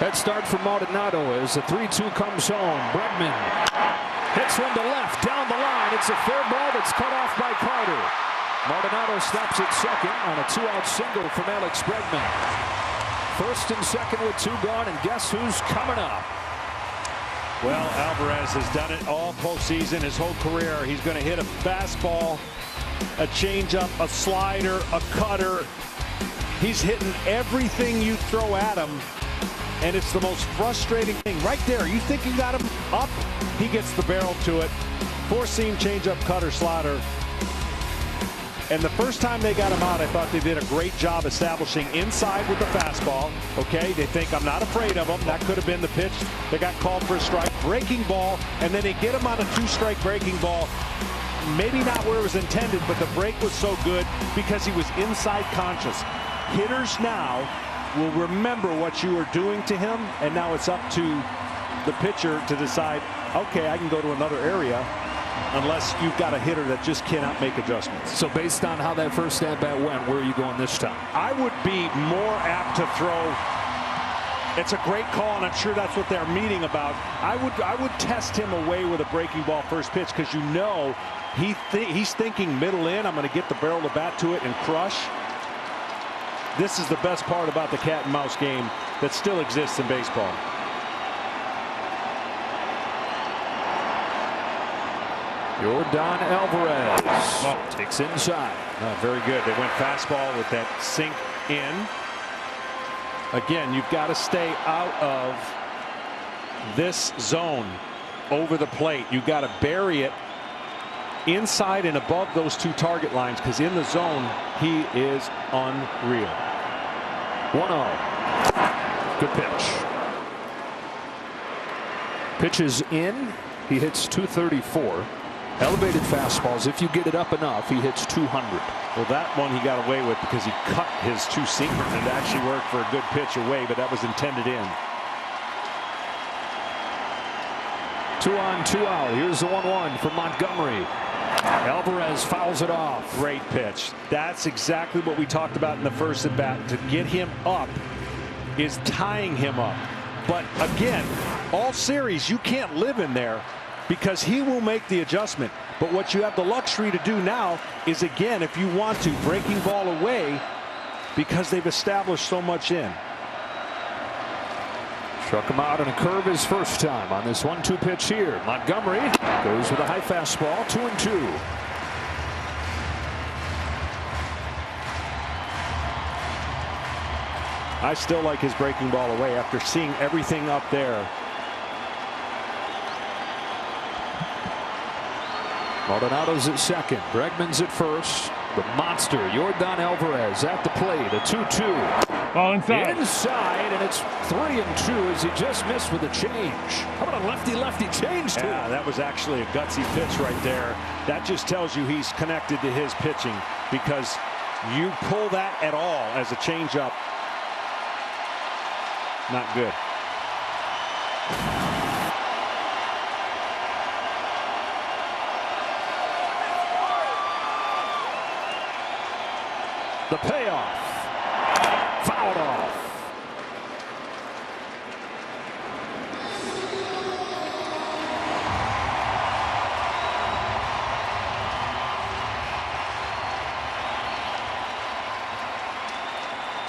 Head start for Maldonado as the 3-2 comes home. Bregman hits one to left down the line. It's a fair ball that's cut off by Carter. Maldonado stops at second on a 2-out single from Alex Bregman. First and second with 2 gone, and guess who's coming up? Well, Alvarez has done it all postseason, his whole career. He's going to hit a fastball, a changeup, a slider, a cutter. He's hitting everything you throw at him, and it's the most frustrating thing. Right there, you think you got him up, he gets the barrel to it. 4-seam, changeup, cutter, slider. And the first time they got him out, I thought they did a great job establishing inside with the fastball. Okay, they think I'm not afraid of him. That could have been the pitch. They got called for a strike. Breaking ball, and then they get him on a 2-strike breaking ball. Maybe not where it was intended, but the break was so good because he was inside conscious. Hitters now will remember what you were doing to him, and now it's up to the pitcher to decide, okay, I can go to another area. Unless you've got a hitter that just cannot make adjustments. So based on how that first at-bat went, where are you going this time? I would be more apt to throw. It's a great call, and I'm sure that's what they're meeting about. I would test him away with a breaking ball first pitch, because you know he's thinking middle in. I'm going to get the barrel of the bat to it and crush. This is the best part about the cat and mouse game that still exists in baseball. Yordan Alvarez takes inside. Very good. They went fastball with that sink in. Again, you've got to stay out of this zone over the plate. You've got to bury it inside and above those 2 target lines, because in the zone, he is unreal. 1-0. Good pitch. Pitches in. He hits 234. Elevated fastballs, if you get it up enough, he hits 200. Well, that one he got away with because he cut his 2 seamers, and it actually worked for a good pitch away, but that was intended in. 2 on, 2 out. Here's the 1-1 from Montgomery. Alvarez fouls it off. Great pitch. That's exactly what we talked about in the first at bat. To get him up is tying him up. But again, all series, you can't live in there, because he will make the adjustment. But what you have the luxury to do now is, again, if you want to, breaking ball away, because they've established so much in. Struck him out on a curve his first time on this 1-2 pitch here. Montgomery goes with a high fastball, 2-2. I still like his breaking ball away after seeing everything up there. Maldonado's at second. Bregman's at first. The monster, Yordan Alvarez, at the plate. A 2-2. Ball inside. Inside, and it's 3-2 as he just missed with a change. How about a lefty-lefty change to Yeah, him? that was actually a gutsy pitch right there. That just tells you he's connected to his pitching, because you pull that at all as a changeup. Not good. The payoff. Fouled off.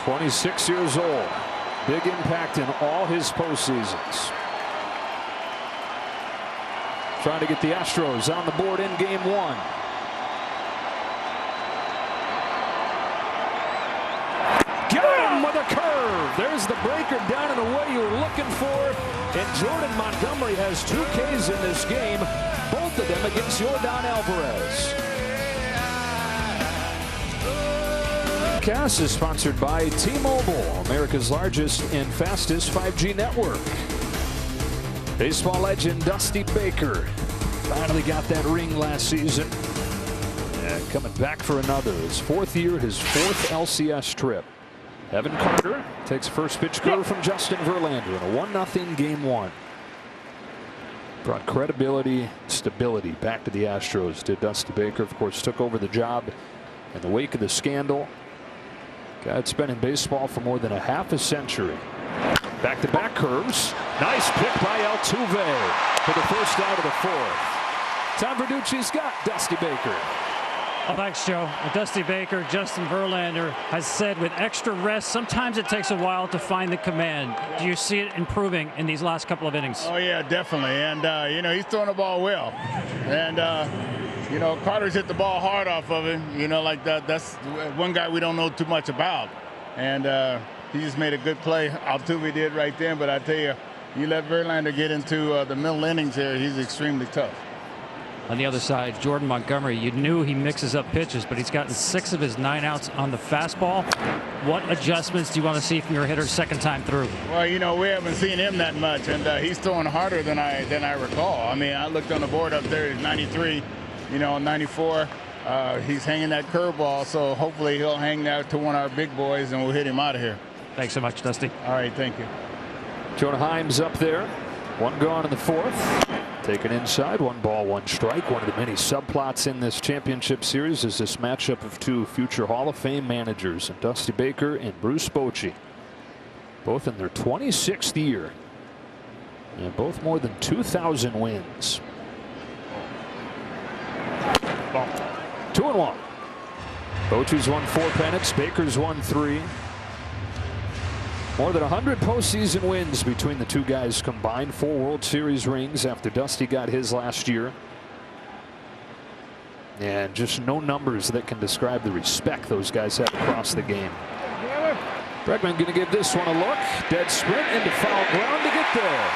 "26 years old. Big impact in all his postseasons. Trying to get the Astros on the board in game 1. With a curve. There's the breaker down and away you were looking for. And Jordan Montgomery has 2 Ks in this game. Both both of them against Yordan Alvarez. CAS is sponsored by T-Mobile, America's largest and fastest 5G network. Baseball legend Dusty Baker finally got that ring last season. And coming back for another. His 4th year, his 4th LCS trip. Evan Carter takes first pitch curve from Justin Verlander in a 1-0 game 1. Brought credibility, stability back to the Astros. Did Dusty Baker, of course, took over the job in the wake of the scandal. Guy that's been in baseball for more than a half a century. Back-to-back curves. Nice pick by Altuve for the first out of the 4th. Tom Verducci's got Dusty Baker. Well, thanks, Joe. Dusty Baker, Justin Verlander has said with extra rest, sometimes it takes a while to find the command. Do you see it improving in these last couple of innings? Oh, yeah, definitely. And, you know, he's throwing the ball well. And, you know, Carter's hit the ball hard off of him. You know, like that's one guy we don't know too much about. And he just made a good play. Altuve did right there. But I tell you, you let Verlander get into the middle innings here, he's extremely tough. On the other side, Jordan Montgomery, you knew he mixes up pitches, but he's gotten 6 of his 9 outs on the fastball. What adjustments do you want to see from your hitter second time through? Well, you know, we haven't seen him that much, and he's throwing harder than I recall. I mean, I looked on the board up there, he's 93, you know, 94. He's hanging that curveball, so hopefully he'll hang that to one of our big boys, and we'll hit him out of here. Thanks so much, Dusty. All right, thank you. Jonah Heim's up there. 1 gone in the 4th. Taken inside, 1 ball, 1 strike. One of the many subplots in this championship series is this matchup of 2 future Hall of Fame managers, and Dusty Baker and Bruce Bochy. Both in their 26th year. And both more than 2,000 wins. 2-1. Bochy's won 4 pennants. Baker's won 3. More than 100 postseason wins between the 2 guys combined. 4 World Series rings after Dusty got his last year. And just no numbers that can describe the respect those guys have across the game. Bregman going to give this one a look. Dead sprint into foul ground to get there.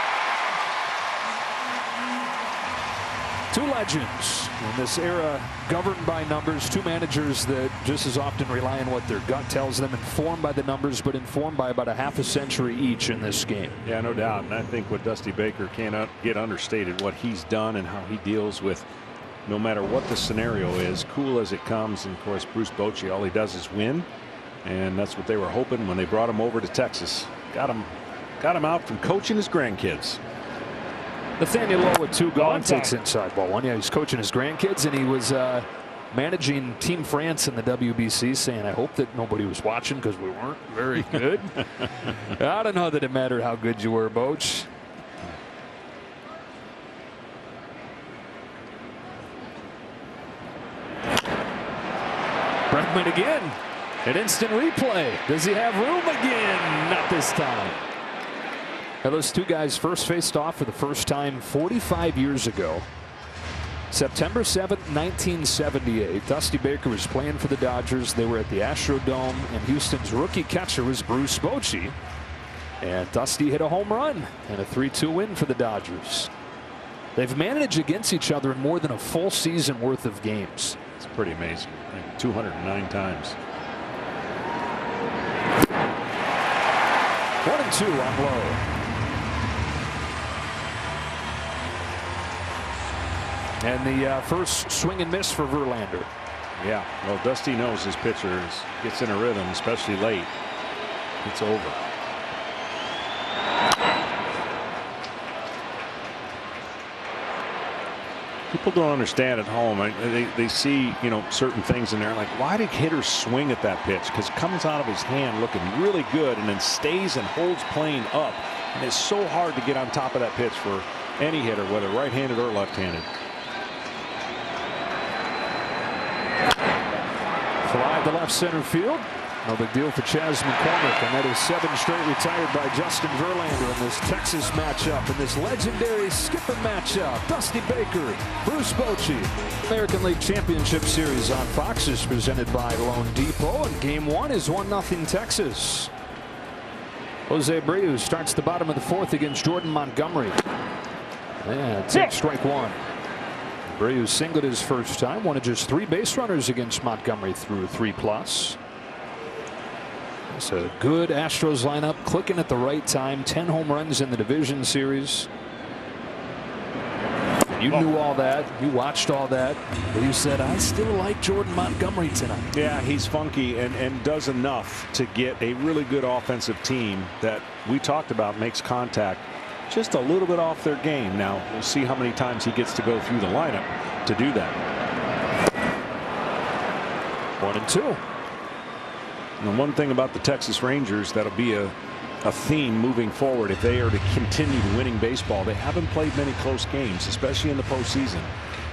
2 legends in this era governed by numbers. 2 managers that just as often rely on what their gut tells them, informed by the numbers, but informed by about a half a century each in this game. Yeah, no doubt. And I think what Dusty Baker cannot get understated, what he's done and how he deals with no matter what the scenario is, cool as it comes. And of course, Bruce Bochy, all he does is win. And that's what they were hoping when they brought him over to Texas. Got him out from coaching his grandkids. Nathaniel Lowe with 2 gone, takes inside ball 1. Yeah, he's coaching his grandkids, and he was managing Team France in the WBC, saying, I hope that nobody was watching because we weren't very good. I don't know that it mattered how good you were, Boch. Bregman again. An instant replay. Does he have room again? Not this time. Now, those 2 guys first faced off for the first time 45 years ago. September 7th, 1978. Dusty Baker was playing for the Dodgers. They were at the Astrodome, and Houston's rookie catcher was Bruce Bochy. And Dusty hit a home run and a 3-2 win for the Dodgers. They've managed against each other in more than a full season worth of games. It's pretty amazing. 209 times. 1-2 on Lowe. And the first swing and miss for Verlander. Yeah, well, Dusty knows his pitcher gets in a rhythm, especially late. It's over. People don't understand at home. They see, you know, certain things in there like, why did hitters swing at that pitch? Because it comes out of his hand looking really good and then stays and holds plane up. And it's so hard to get on top of that pitch for any hitter, whether right-handed or left-handed. Fly to left center field. No big deal for Chas McCormick, and that is 7 straight retired by Justin Verlander in this Texas matchup, in this legendary skipper matchup. Dusty Baker, Bruce Bochy. American League Championship Series on Fox is presented by Loan Depot, and Game 1 is 1-0 Texas. Jose Abreu starts the bottom of the 4th against Jordan Montgomery. And take strike 1. Abreu singled his first time, one of just 3 base runners against Montgomery through 3+. It's a good Astros lineup, clicking at the right time. 10 home runs in the division series. You knew all that. You watched all that. But you said, I still like Jordan Montgomery tonight. Yeah, he's funky and does enough to get a really good offensive team that we talked about makes contact just a little bit off their game. Now, we'll see how many times he gets to go through the lineup to do that. 1-2. And one thing about the Texas Rangers that'll be a theme moving forward, if they are to continue winning baseball, they haven't played many close games, especially in the postseason.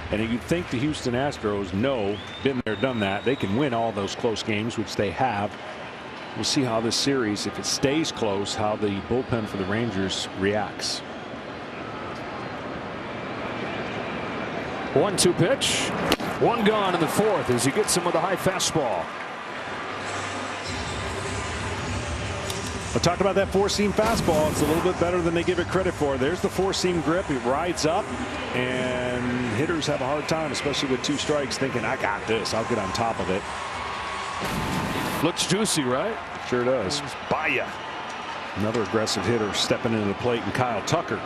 And you'd think the Houston Astros know, been there, done that. They can win all those close games, which they have. We'll see how this series, if it stays close, how the bullpen for the Rangers reacts. 1-2 pitch. 1 gone in the 4th as he gets him with a high fastball. I talked about that 4-seam fastball. It's a little bit better than they give it credit for. There's the 4-seam grip. It rides up, and hitters have a hard time, especially with 2 strikes, thinking, I got this. I'll get on top of it. Looks juicy, right? Sure does. Baya. Another aggressive hitter stepping into the plate, and Kyle Tucker.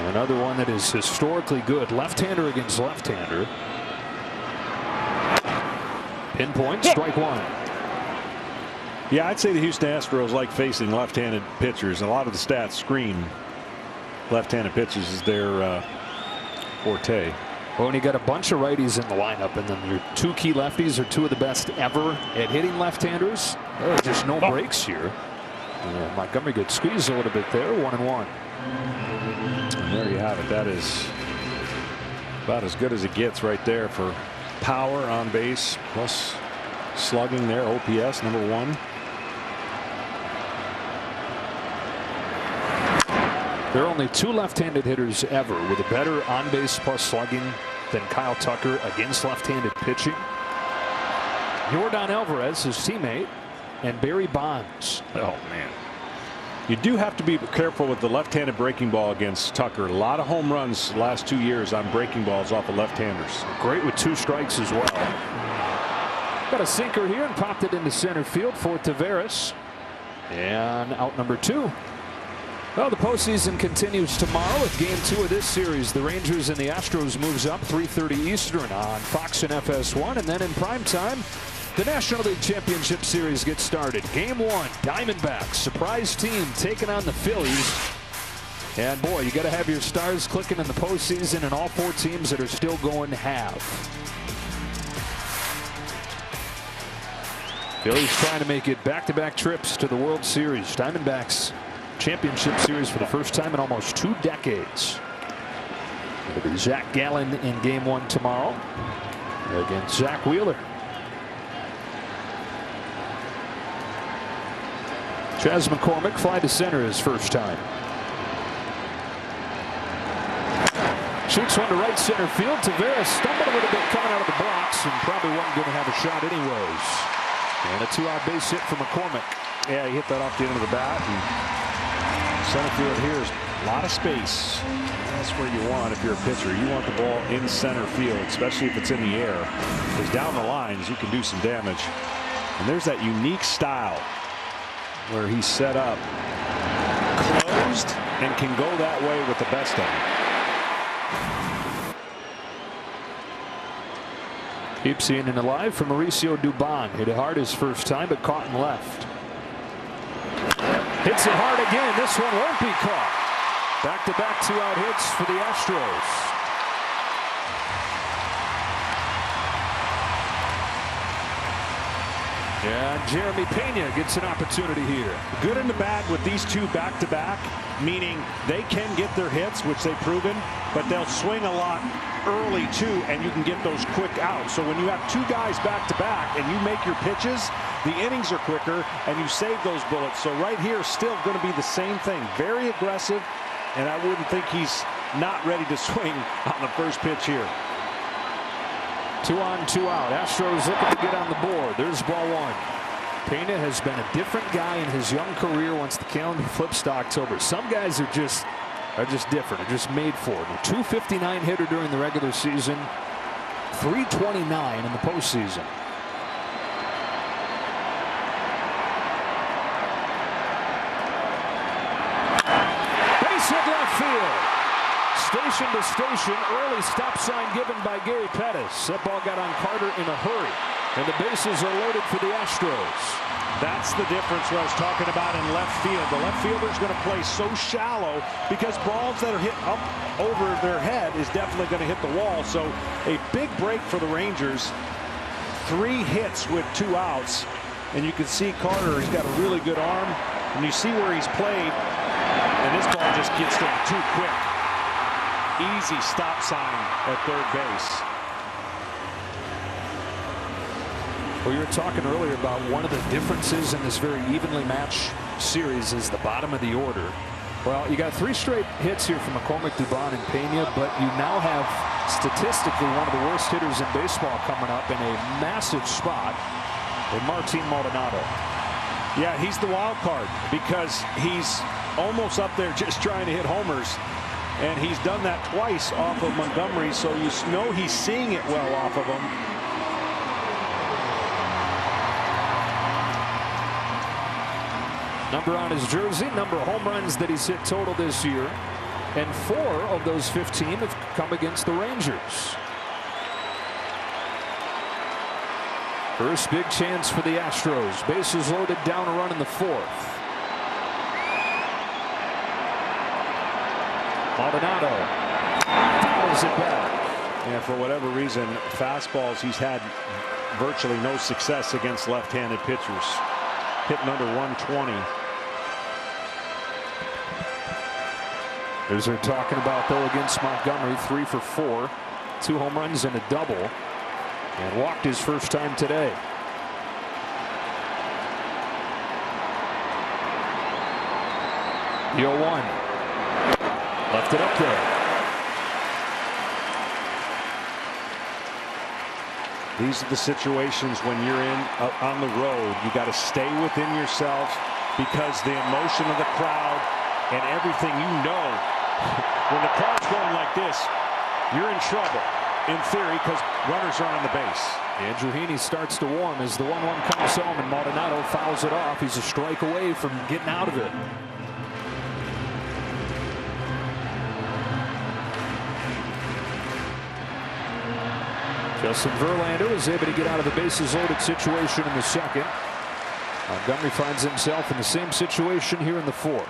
Another one that is historically good. Left-hander against left-hander. Pinpoint, strike 1. Yeah, I'd say the Houston Astros like facing left-handed pitchers. A lot of the stats scream left-handed pitches is their forte. Well, when you got a bunch of righties in the lineup, and then your 2 key lefties are 2 of the best ever at hitting left-handers, there are just no breaks here. Montgomery gets squeezed a little bit there. 1-1. And there you have it. That is about as good as it gets right there for power on base plus slugging there. OPS #1. There are only 2 left-handed hitters ever with a better on-base plus slugging than Kyle Tucker against left-handed pitching. Yordan Alvarez, his teammate, and Barry Bonds. Oh, man. You do have to be careful with the left-handed breaking ball against Tucker. A lot of home runs the last 2 years on breaking balls off of left-handers. Great with 2 strikes as well. Got a sinker here and popped it into center field for Taveras. And out number 2. Well, the postseason continues tomorrow with Game 2 of this series. The Rangers and the Astros moves up 3:30 Eastern on Fox and FS1. And then in prime time, the National League Championship Series gets started. Game 1, Diamondbacks, surprise team taking on the Phillies. And boy, you got to have your stars clicking in the postseason, and all 4 teams that are still going have. Phillies trying to make it back-to-back trips to the World Series. Diamondbacks Championship Series for the first time in almost 2 decades. It'll be Zach Gallen in Game 1 tomorrow against Zach Wheeler. Chas McCormick fly to center his first time. Shoots one to right center field. Taveras stumbled a little bit coming out of the box and probably wasn't going to have a shot anyways. And a 2-out base hit for McCormick. Yeah, he hit that off the end of the bat. Center field here is a lot of space. That's where you want if you're a pitcher. You want the ball in center field, especially if it's in the air. Because down the lines, you can do some damage. And there's that unique style where he's set up closed and can go that way with the best of them. Keep seeing it alive from Mauricio Dubon. Hit it hard his first time, but caught in left. Hits it hard again. This one won't be caught. Back-to-back 2-out hits for the Astros. And Jeremy Pena gets an opportunity here. Good and the bad with these 2 back-to-back, meaning they can get their hits, which they've proven, but they'll swing a lot early too, and you can get those quick outs. So when you have 2 guys back-to-back and you make your pitches, the innings are quicker and you save those bullets. So right here, still going to be the same thing. Very aggressive, and I wouldn't think he's not ready to swing on the first pitch here. 2 on, 2 out. Astros looking to get on the board. There's ball 1. Pena has been a different guy in his young career once the calendar flips to October. Some guys are just are just different. They're just made for it. A 259 hitter during the regular season, 329 in the postseason. Base hit left field. Station to station, early stop sign given by Gary Pettis. That ball got on Carter in a hurry, and the bases are loaded for the Astros. That's the difference what I was talking about in left field. The left fielder is going to play so shallow because balls that are hit up over their head is definitely going to hit the wall. So a big break for the Rangers. 3 hits with 2 outs. And you can see Carter, he's got a really good arm. And you see where he's played. And this ball just gets to him too quick. Easy stop sign at third base. Well, you were talking earlier about one of the differences in this very evenly matched series is the bottom of the order. Well, you got 3 straight hits here from McCormick, Dubon, and Pena, but you now have statistically one of the worst hitters in baseball coming up in a massive spot in Martin Maldonado. Yeah, he's the wild card because he's almost up there just trying to hit homers. And he's done that twice off of Montgomery, so you know he's seeing it well off of him. Number on his jersey, number of home runs that he's hit total this year. And 4 of those 15 have come against the Rangers. First big chance for the Astros. Bases loaded, down a run in the 4th. Maldonado fouls it back. And for whatever reason, fastballs, he's had virtually no success against left-handed pitchers. Hitting under 120. As they're talking about, though, against Montgomery, 3 for 4, 2 home runs and a double, and walked his first time today. The 0-1. Left it up there. These are the situations when you're on the road. You got to stay within yourself because the emotion of the crowd and everything, you know, when the crowd's going like this, you're in trouble in theory because runners are on the base. Andrew Heaney starts to warm as the 1-1 comes home and Maldonado fouls it off. He's a strike away from getting out of it. Justin Verlander was able to get out of the bases loaded situation in the 2nd. Montgomery finds himself in the same situation here in the 4th.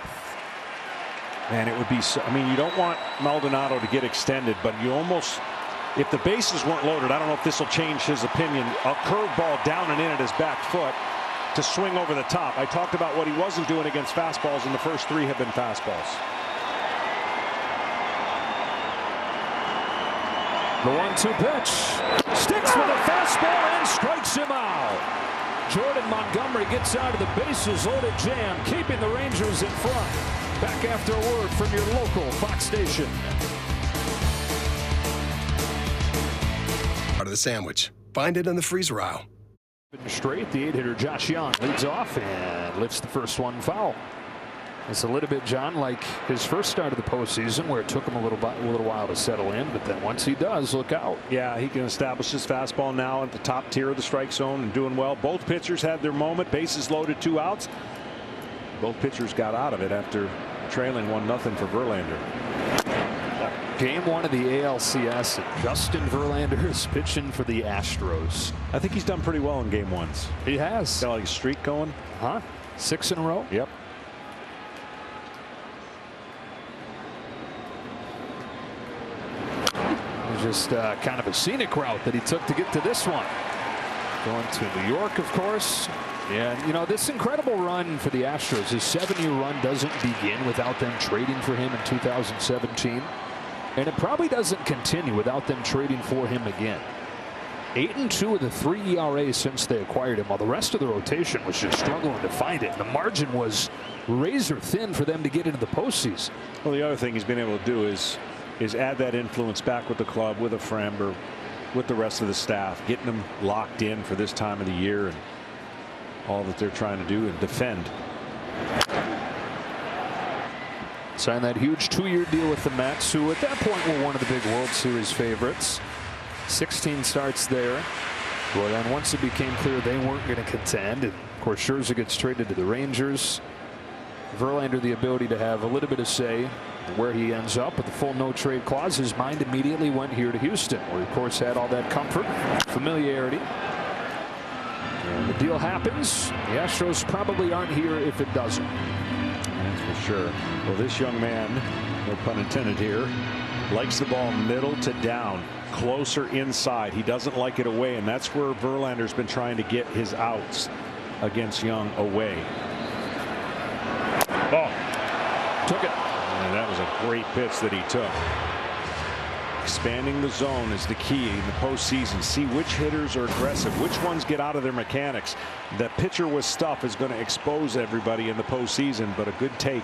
Man, it would be so, I mean, you don't want Maldonado to get extended, but you almost, if the bases weren't loaded, I don't know if this will change his opinion, a curveball down and in at his back foot to swing over the top. I talked about what he wasn't doing against fastballs, and the first 3 have been fastballs. The 1-2 pitch. Sticks with a fastball and strikes him out. Jordan Montgomery gets out of the bases loaded jam, keeping the Rangers in front. Back after a word from your local Fox station. Part of the sandwich. Find it in the freezer aisle. Straight, the 8-hitter Josh Young leads off and lifts the first one foul. It's a little bit, John, like his first start of the postseason, where it took him a little while to settle in, but then once he does, look out. Yeah, he can establish his fastball now at the top tier of the strike zone and doing well. Both pitchers had their moment. Bases loaded, 2 outs. Both pitchers got out of it after trailing 1-0 for Verlander. Game 1 of the ALCS. Justin Verlander is pitching for the Astros. I think he's done pretty well in game 1s. He has. Got like a streak going. 6 in a row. Yep. Just kind of a scenic route that he took to get to this one. Going to New York, of course. And, you know, this incredible run for the Astros, his 7-year run doesn't begin without them trading for him in 2017. And it probably doesn't continue without them trading for him again. 8-2 with a 3 ERA since they acquired him, while the rest of the rotation was just struggling to find it. The margin was razor thin for them to get into the postseason. Well, the other thing he's been able to do is add that influence back with the club, with a Framber, with the rest of the staff, getting them locked in for this time of the year and all that they're trying to do and defend. Signed that huge 2-year deal with the Mets, who at that point were one of the big World Series favorites. 16 starts there. Well, then once it became clear they weren't going to contend, and of course Scherzer gets traded to the Rangers, Verlander the ability to have a little bit of say where he ends up with the full no-trade clause. His mind immediately went here to Houston, where he of course had all that comfort, familiarity. And the deal happens. The Astros probably aren't here if it doesn't. That's for sure. Well, this young man, no pun intended here, likes the ball middle to down, closer inside. He doesn't like it away, and that's where Verlander's been trying to get his outs against Young away. Oh, took it. And that was a great pitch that he took. Expanding the zone is the key in the postseason. See which hitters are aggressive, which ones get out of their mechanics. The pitcher with stuff is going to expose everybody in the postseason, but a good take.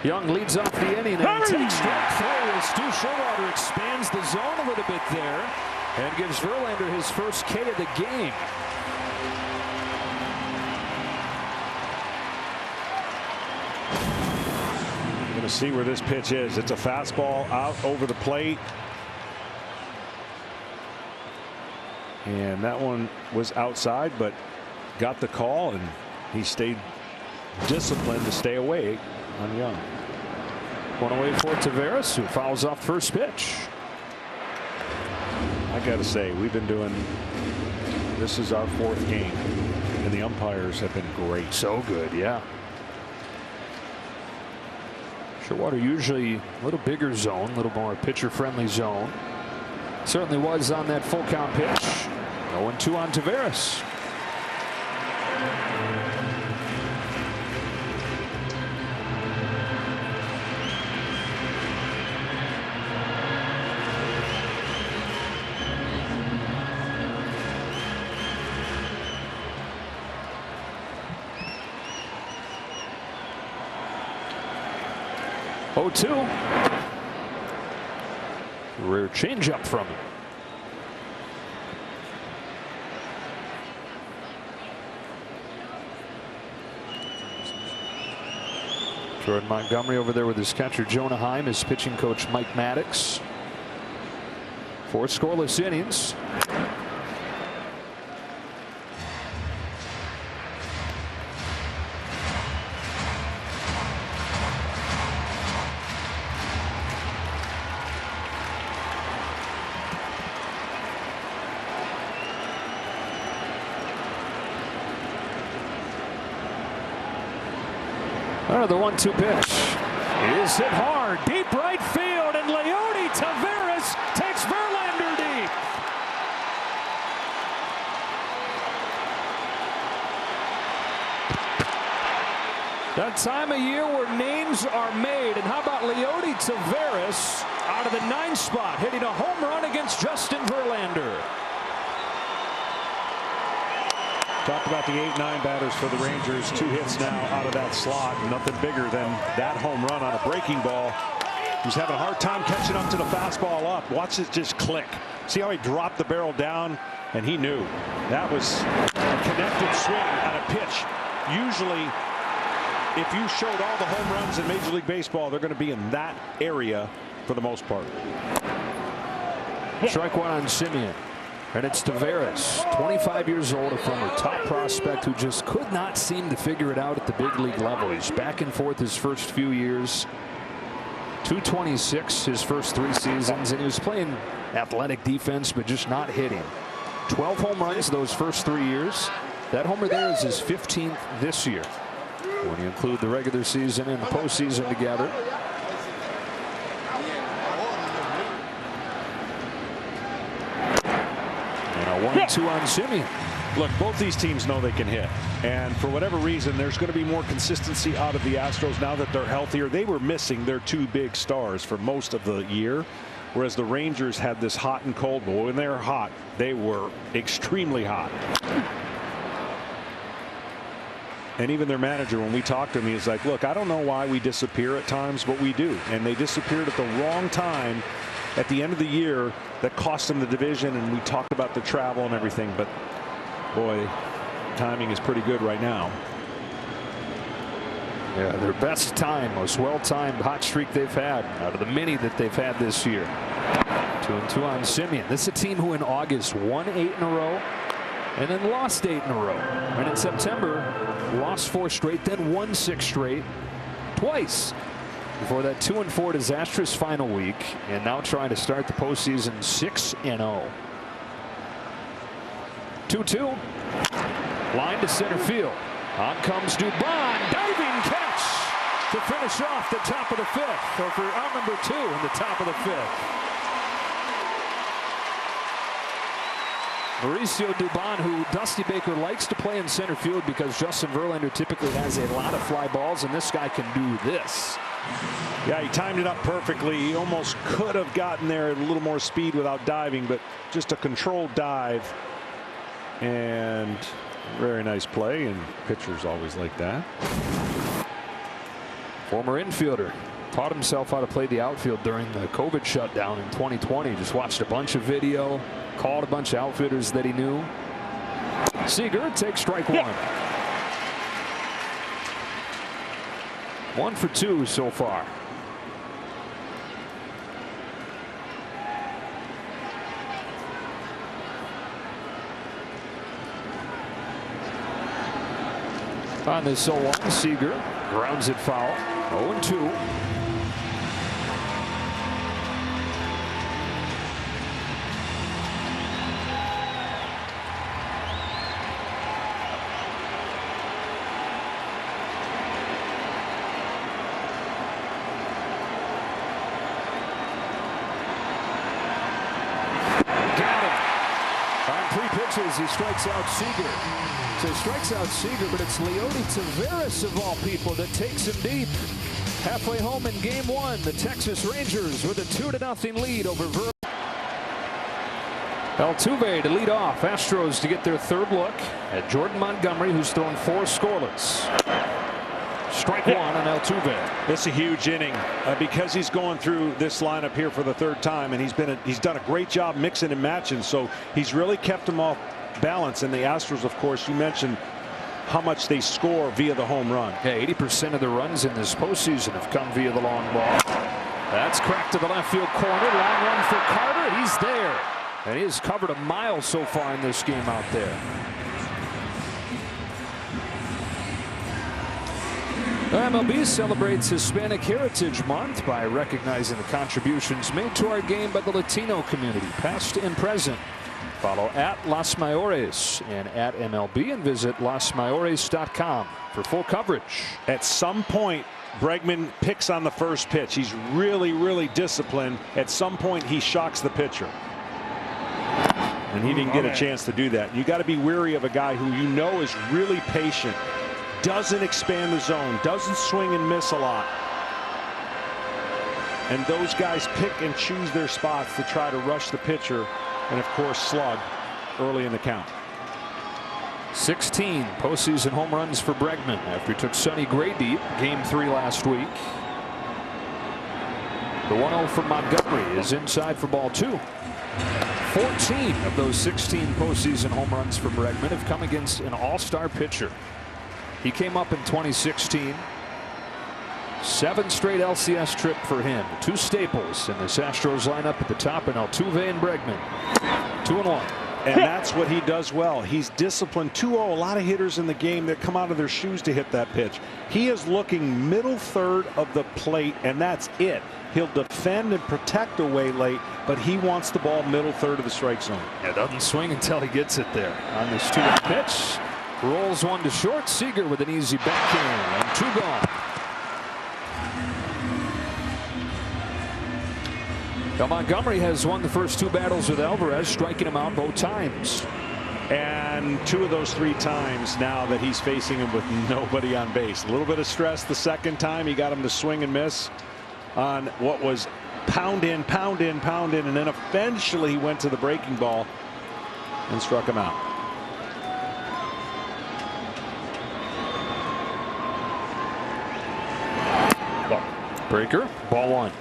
Young leads off the inning and takes strike 3 as Stu Showalter expands the zone a little bit there and gives Verlander his first K of the game. Going to see where this pitch is. It's a fastball out over the plate. And that one was outside, but got the call, and he stayed disciplined to stay away on Young. One away for Taveras, who fouls off first pitch. I got to say, we've been doing, this is our 4th game, and the umpires have been great. So good, yeah. Showalter usually a little bigger zone, a little more pitcher-friendly zone. Certainly was on that full count pitch. 0-2 on Taveras. Rare changeup from him. Jordan Montgomery over there with his catcher Jonah Heim, his pitching coach Mike Maddox. 4 scoreless innings. The 1-2 pitch is hit hard, deep right field, and Leody Taveras takes Verlander deep. That time of year where names are made, and how about Leody Taveras out of the 9th spot, hitting a home run against Justin Verlander. Talked about the 8-9 batters for the Rangers. 2 hits now out of that slot. Nothing bigger than that home run on a breaking ball. He's having a hard time catching up to the fastball up. Watch it just click. See how he dropped the barrel down, and he knew that was a connected swing on a pitch. Usually, if you showed all the home runs in Major League Baseball, they're going to be in that area for the most part. Strike 1 on Simeon. And it's Taveras, 25 years old, a former top prospect who just could not seem to figure it out at the big league level. He's back and forth his first few years. 226 his first 3 seasons, and he was playing athletic defense but just not hitting. 12 home runs those first 3 years. That homer there is his 15th this year when you include the regular season and the postseason together. And a 1-2 on Simeon. Look, both these teams know they can hit, and for whatever reason there's going to be more consistency out of the Astros now that they're healthier. They were missing their 2 big stars for most of the year, whereas the Rangers had this hot and cold. But when they're hot, they were extremely hot. And even their manager, when we talked to him, he was like, look, I don't know why we disappear at times, but we do. And they disappeared at the wrong time at the end of the year. That cost them the division, and we talked about the travel and everything, but boy, timing is pretty good right now. Yeah, their best time, most well-timed hot streak they've had out of the many that they've had this year. 2-2 on Simeon. This is a team who in August won 8 in a row and then lost 8 in a row. And in September, lost 4 straight, then won 6 straight twice. Before that 2-4 disastrous final week, and now trying to start the postseason 6-0. 2-2. Line to center field. On comes Dubon. Diving catch to finish off the top of the 5th. Or for out number 2 in the top of the 5th. Mauricio Dubon, who Dusty Baker likes to play in center field because Justin Verlander typically has a lot of fly balls, and this guy can do this. Yeah, he timed it up perfectly. He almost could have gotten there at a little more speed without diving, but just a controlled dive. And very nice play, and pitchers always like that. Former infielder taught himself how to play the outfield during the COVID shutdown in 2020. Just watched a bunch of video, called a bunch of outfielders that he knew. Seager takes strike 1. 1 for 2 so far. On this 0-1, Seager grounds it foul. 0-2. He strikes out Seager. So he strikes out Seager, but it's Leody Taveras of all people that takes him deep. Halfway home in game 1, the Texas Rangers with a 2-0 lead over Verlander. Altuve to lead off. Astros to get their 3rd look at Jordan Montgomery, who's thrown 4 scoreless. Strike 1 on Altuve. It's a huge inning because he's going through this lineup here for the 3rd time, and he's done a great job mixing and matching. So he's really kept him off balance. And the Astros, of course, you mentioned how much they score via the home run. Yeah, 80% of the runs in this postseason have come via the long ball. That's cracked to the left field corner. Long run for Carter. He's there, and he has covered a mile so far in this game out there. MLB celebrates Hispanic Heritage Month by recognizing the contributions made to our game by the Latino community, past and present. Follow at Las Mayores and at MLB, and visit LasMayores.com for full coverage. At some point, Bregman picks on the first pitch. He's really disciplined. At some point, he shocks the pitcher. And he didn't get a chance to do that. You got to be wary of a guy who you know is really patient, doesn't expand the zone, doesn't swing and miss a lot. And those guys pick and choose their spots to try to rush the pitcher and, of course, slug early in the count. 16 postseason home runs for Bregman after he took Sonny Gray deep game 3 last week. The 1-0 from Montgomery is inside for ball 2. 14 of those 16 postseason home runs for Bregman have come against an all-star pitcher. He came up in 2016. 7 straight LCS trip for him. 2 staples in this Astros lineup at the top, and Altuve and Bregman. 2-1. And that's what he does well. He's disciplined. 2-0. A lot of hitters in the game that come out of their shoes to hit that pitch. He is looking middle third of the plate, and that's it. He'll defend and protect away late, but he wants the ball middle third of the strike zone. Yeah, doesn't swing until he gets it there. On this 2-1 pitch, rolls one to short. Seager with an easy backhand, and 2 gone. Now Montgomery has won the first 2 battles with Alvarez, striking him out both times. And 2 of those 3 times now that he's facing him with nobody on base. A little bit of stress the second time. He got him to swing and miss on what was pound in, and then eventually he went to the breaking ball and struck him out. Breaker, ball 1.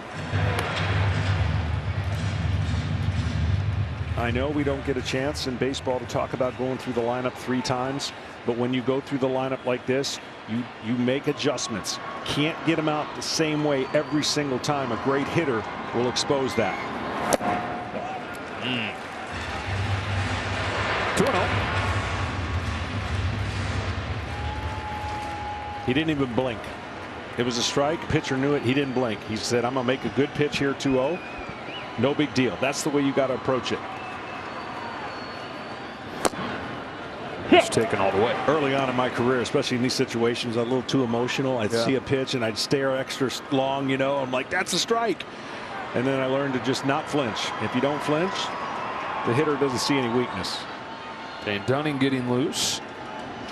I know we don't get a chance in baseball to talk about going through the lineup 3 times, but when you go through the lineup like this, you make adjustments. Can't get them out the same way every single time. A great hitter will expose that. 2-0. He didn't even blink. It was a strike. Pitcher knew it. He didn't blink. He said, I'm going to make a good pitch here, 2-0. No big deal. That's the way you got to approach it. It's taken all the way. Early on in my career, especially in these situations, I'm a little too emotional. I'd see a pitch and I'd stare extra long, you know. I'm like, that's a strike. And then I learned to just not flinch. If you don't flinch, the hitter doesn't see any weakness. And Dunning getting loose.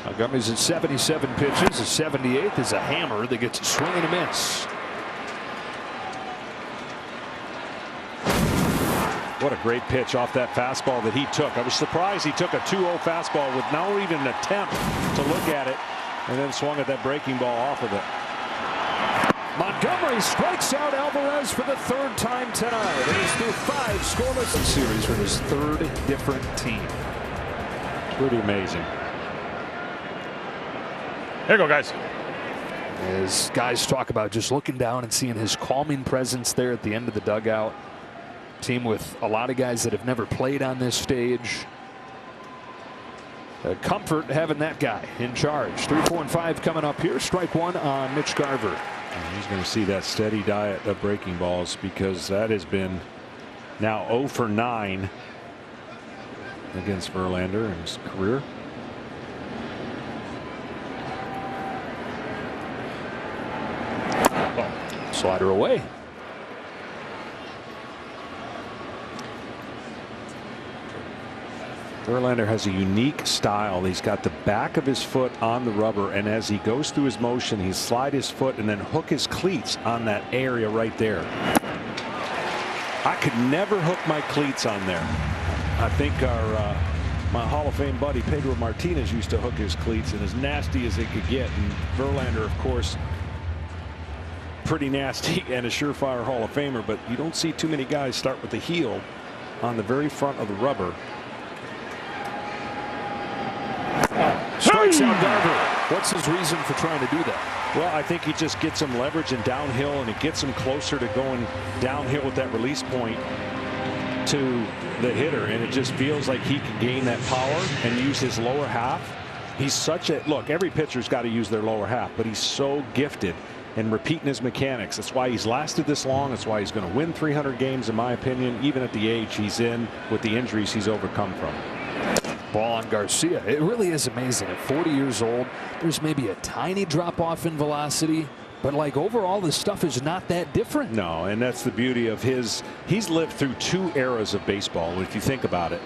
Montgomery's at 77 pitches. The 78th is a hammer that gets a swing and a miss. What a great pitch off that fastball that he took. I was surprised he took a 2-0 fastball with no even an attempt to look at it, and then swung at that breaking ball off of it. Montgomery strikes out Alvarez for the 3rd time tonight. And he's through 5 scoreless in series for his 3rd different team. Pretty amazing. Here you go, guys. As guys talk about just looking down and seeing his calming presence there at the end of the dugout. Team with a lot of guys that have never played on this stage. Comfort having that guy in charge. 3, 4, and 5 coming up here. Strike 1 on Mitch Garver. And he's going to see that steady diet of breaking balls, because that has been now 0 for 9 against Verlander in his career. Slider away. Verlander has a unique style. He's got the back of his foot on the rubber, and as he goes through his motion, he slide his foot and then hook his cleats on that area right there. I could never hook my cleats on there. I think my Hall of Fame buddy Pedro Martinez used to hook his cleats, and as nasty as it could get. And Verlander, of course, pretty nasty and a surefire Hall of Famer, but you don't see too many guys start with the heel on the very front of the rubber. Strikes out Garver. What's his reason for trying to do that? Well, I think he just gets some leverage and downhill, and it gets him closer to going downhill with that release point to the hitter, and it just feels like he can gain that power and use his lower half. He's such a look. Every pitcher's got to use their lower half, but he's so gifted in repeating his mechanics. That's why he's lasted this long. That's why he's going to win 300 games, in my opinion, even at the age he's in with the injuries he's overcome from. Ball on Garcia. It really is amazing. At 40 years old, there's maybe a tiny drop off in velocity, but like overall, this stuff is not that different. No, and that's the beauty of his. He's lived through 2 eras of baseball, if you think about it.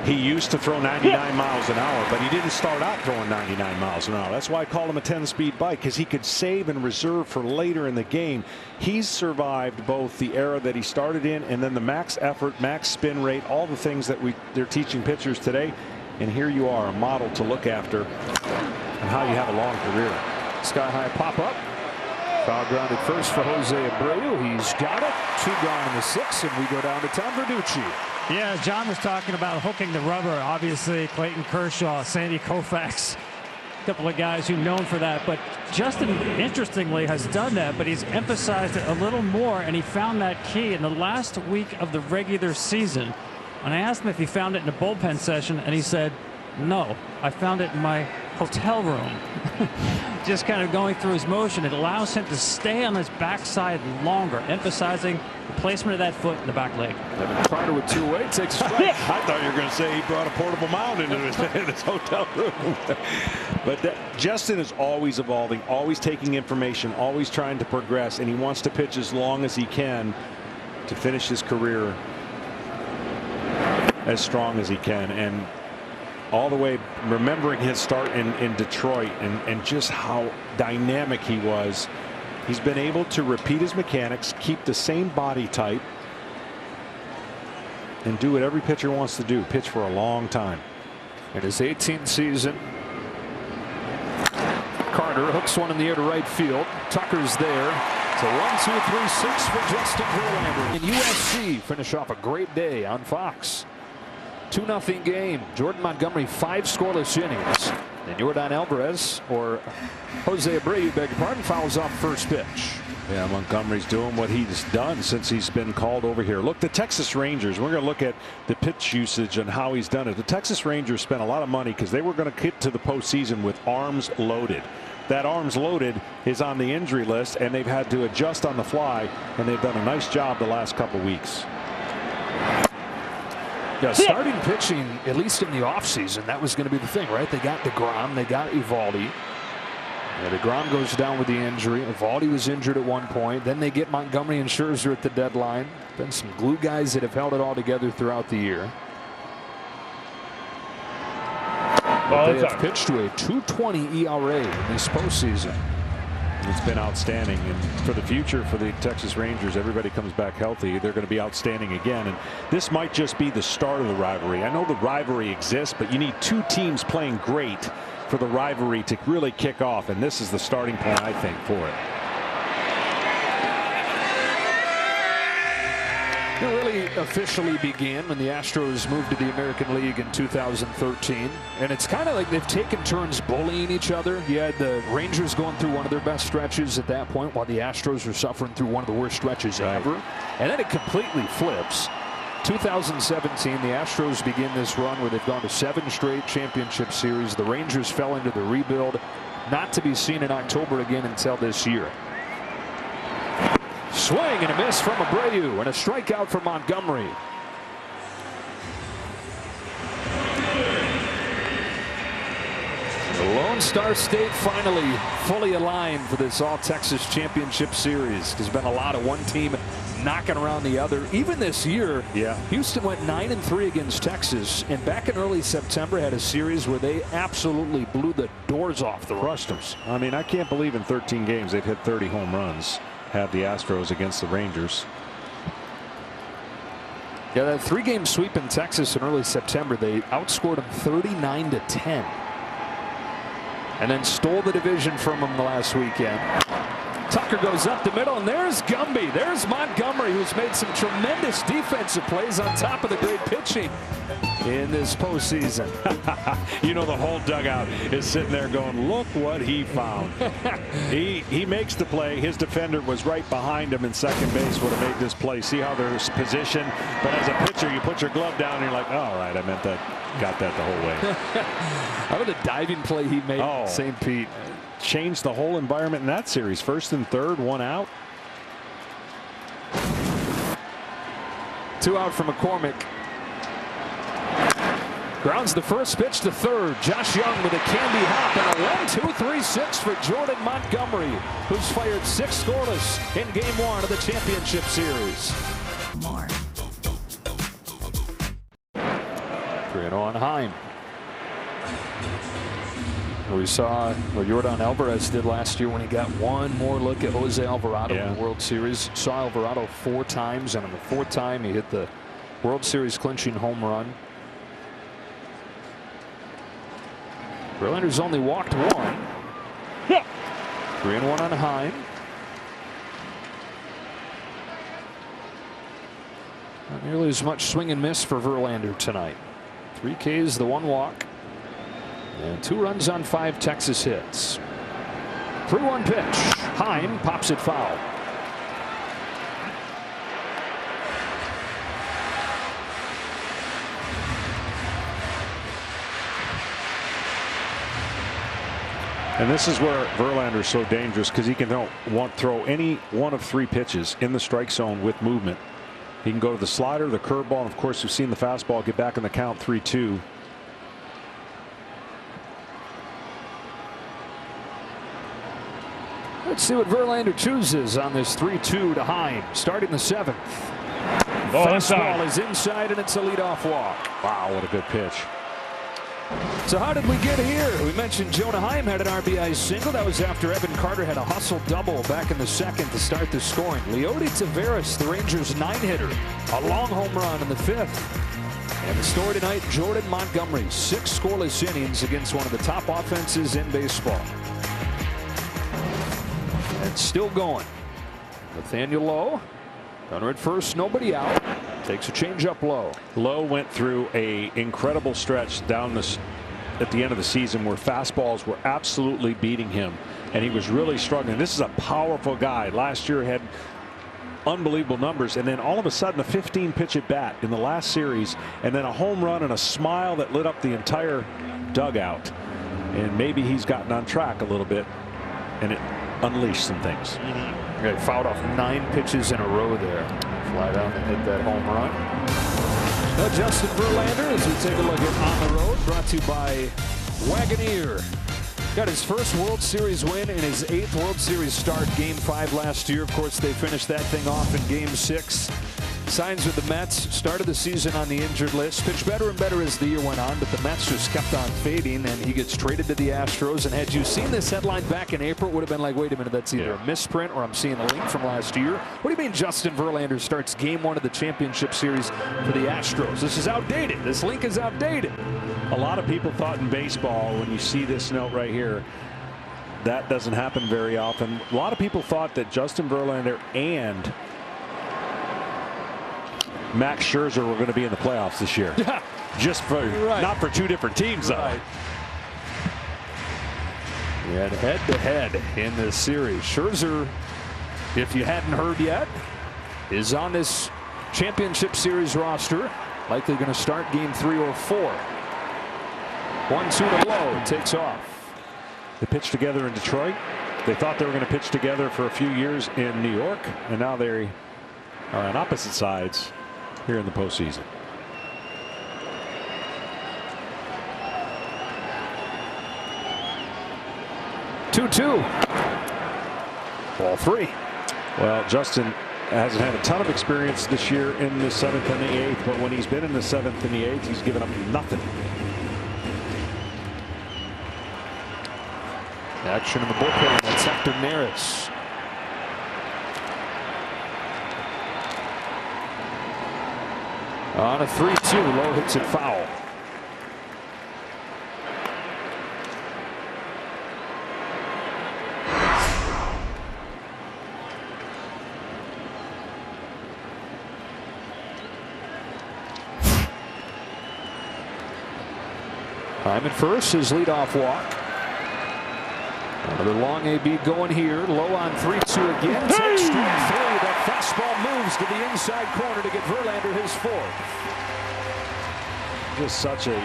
He used to throw 99 miles an hour, but he didn't start out throwing 99 miles an hour. That's why I call him a 10-speed bike, because he could save and reserve for later in the game. He's survived both the era that he started in and then the max effort, max spin rate, all the things that they're teaching pitchers today. And here you are, a model to look after and how you have a long career. Sky high pop up. Foul grounded first for Jose Abreu. He's got it. 2 gone in the 6th, and we go down to Tom Verducci. Yeah, John was talking about hooking the rubber. Obviously, Clayton Kershaw, Sandy Koufax, a couple of guys who are known for that. But Justin, interestingly, has done that, but he's emphasized it a little more, and he found that key in the last week of the regular season. And I asked him if he found it in a bullpen session, and he said, no, I found it in my hotel room. Just kind of going through his motion. It allows him to stay on his backside longer, emphasizing the placement of that foot in the back leg. Evan Carter with 2 away, takes a strike. I thought you were going to say he brought a portable mound into his hotel room. But Justin is always evolving, always taking information, always trying to progress, and he wants to pitch as long as he can to finish his career as strong as he can. And all the way, remembering his start in Detroit and just how dynamic he was. He's been able to repeat his mechanics, keep the same body type, and do what every pitcher wants to do, pitch for a long time. In his 18th season, Carter hooks one in the air to right field. Tucker's there. So 1-2-3-6 for Justin Verlander. And USC finish off a great day on Fox. 2-0 game. Jordan Montgomery, 5 scoreless innings. And Yordan Alvarez, or Jose Abreu, beg your pardon, fouls off first pitch. Yeah, Montgomery's doing what he's done since he's been called over here. Look, the Texas Rangers, we're going to look at the pitch usage and how he's done it. The Texas Rangers spent a lot of money because they were going to get to the postseason with arms loaded. That arms loaded is on the injury list, and they've had to adjust on the fly, and they've done a nice job the last couple weeks. Yeah, starting pitching, at least in the offseason, that was going to be the thing, right? They got DeGrom, they got Eovaldi. Yeah, DeGrom goes down with the injury. Eovaldi was injured at one point. Then they get Montgomery and Scherzer at the deadline. Been some glue guys that have held it all together throughout the year. But they have pitched to a 2.20 ERA in this postseason. It's been outstanding, and for the future for the Texas Rangers, everybody comes back healthy, they're going to be outstanding again. And this might just be the start of the rivalry. I know the rivalry exists, but you need 2 teams playing great for the rivalry to really kick off, and this is the starting point, I think, for it. It really officially began when the Astros moved to the American League in 2013. And it's kind of like they've taken turns bullying each other. You had the Rangers going through one of their best stretches at that point, while the Astros were suffering through one of the worst stretches ever. And then it completely flips. 2017, the Astros begin this run where they've gone to 7 straight championship series. The Rangers fell into the rebuild, not to be seen in October again until this year. Swing and a miss from Abreu, and a strikeout for Montgomery. The Lone Star State finally fully aligned for this All-Texas Championship Series. There's been a lot of one team knocking around the other. Even this year, Houston went 9-3 against Texas, and back in early September had a series where they absolutely blew the doors off the Rangers. I mean, I can't believe in 13 games they've hit 30 home runs. Have the Astros against the Rangers. Yeah, that 3-game sweep in Texas in early September, they outscored them 39-10. And then stole the division from them the last weekend. Tucker goes up the middle, and there's Gumby. There's Montgomery, who's made some tremendous defensive plays on top of the great pitching in this postseason. You know, the whole dugout is sitting there going, look what he found. he makes the play. His defender was right behind him in second base, would have made this play. See how they're positioned. But as a pitcher, you put your glove down and you're like, oh, all right, I meant that. Got that the whole way. How about the diving play he made in St. Pete? Changed the whole environment in that series. 1st and 3rd, 1 out. 2 out for McCormick. Grounds the first pitch to third. Josh Young with a candy hop and a 1-2-3-6 for Jordan Montgomery, who's fired 6 scoreless in Game 1 of the championship series. 3-0 on Heim. We saw what Yordan Alvarez did last year when he got one more look at Jose Alvarado in the World Series. Saw Alvarado 4 times, and on the 4th time he hit the World Series clinching home run. Verlander's only walked 1. 3-1 on Heim. Not nearly as much swing and miss for Verlander tonight. 3 Ks, the 1 walk. And 2 runs on 5 Texas hits. 3-1 pitch. Heim pops it foul. And this is where Verlander is so dangerous, because he can throw any one of 3 pitches in the strike zone with movement. He can go to the slider, the curveball, and of course we've seen the fastball get back in the count 3-2. Let's see what Verlander chooses on this 3-2 to Heim. Starting the 7th. Fastball is inside, and it's a leadoff walk. Wow, what a good pitch. So how did we get here? We mentioned Jonah Heim had an RBI single. That was after Evan Carter had a hustle double back in the 2nd to start the scoring. Leody Taveras, the Rangers' 9-hitter, a long home run in the 5th. And the story tonight, Jordan Montgomery, 6 scoreless innings against one of the top offenses in baseball. And still going. Nathaniel Lowe. Runner at first, nobody out. Takes a change up low. Lowe went through a incredible stretch down this at the end of the season where fastballs were absolutely beating him, and he was really struggling. This is a powerful guy. Last year had unbelievable numbers, and then all of a sudden a 15-pitch at bat in the last series, and then a home run and a smile that lit up the entire dugout. And maybe he's gotten on track a little bit, and it unleashed some things. He fouled off 9 pitches in a row there. Fly down and hit that home run. Now Justin Verlander, as we take a look at On the Road, brought to you by Wagoneer. Got his first World Series win in his 8th World Series start, Game 5 last year. Of course, they finished that thing off in Game 6. Signs with the Mets, started the season on the injured list, pitched better and better as the year went on, but the Mets just kept on fading, and he gets traded to the Astros. And had you seen this headline back in April, it would have been like, wait a minute, that's either a misprint or I'm seeing a link from last year. What do you mean Justin Verlander starts Game 1 of the championship series for the Astros? This is outdated. This link is outdated. A lot of people thought in baseball, when you see this note right here, that doesn't happen very often. A lot of people thought that Justin Verlander and Max Scherzer were going to be in the playoffs this year. Yeah. Just for not for 2 different teams, though. Right. And head-to-head in this series. Scherzer, if you hadn't heard yet, is on this championship series roster. Likely going to start Game 3 or 4. 1-2 to Lowe. Takes off. They pitched together in Detroit. They thought they were going to pitch together for a few years in New York, and now they are on opposite sides here in the postseason. Two. Ball 3. Well, Justin hasn't had a ton of experience this year in the 7th and the 8th, but when he's been in the 7th and the 8th, he's given up nothing. Action in the bullpen. That's Hector Neris. On a 3-2, Lowe hits it foul. Time at first, his leadoff walk. Another long AB going here. Low on 3-2 again. Takes strike 3. That fastball moves to the inside corner to get Verlander his 4th. Just such a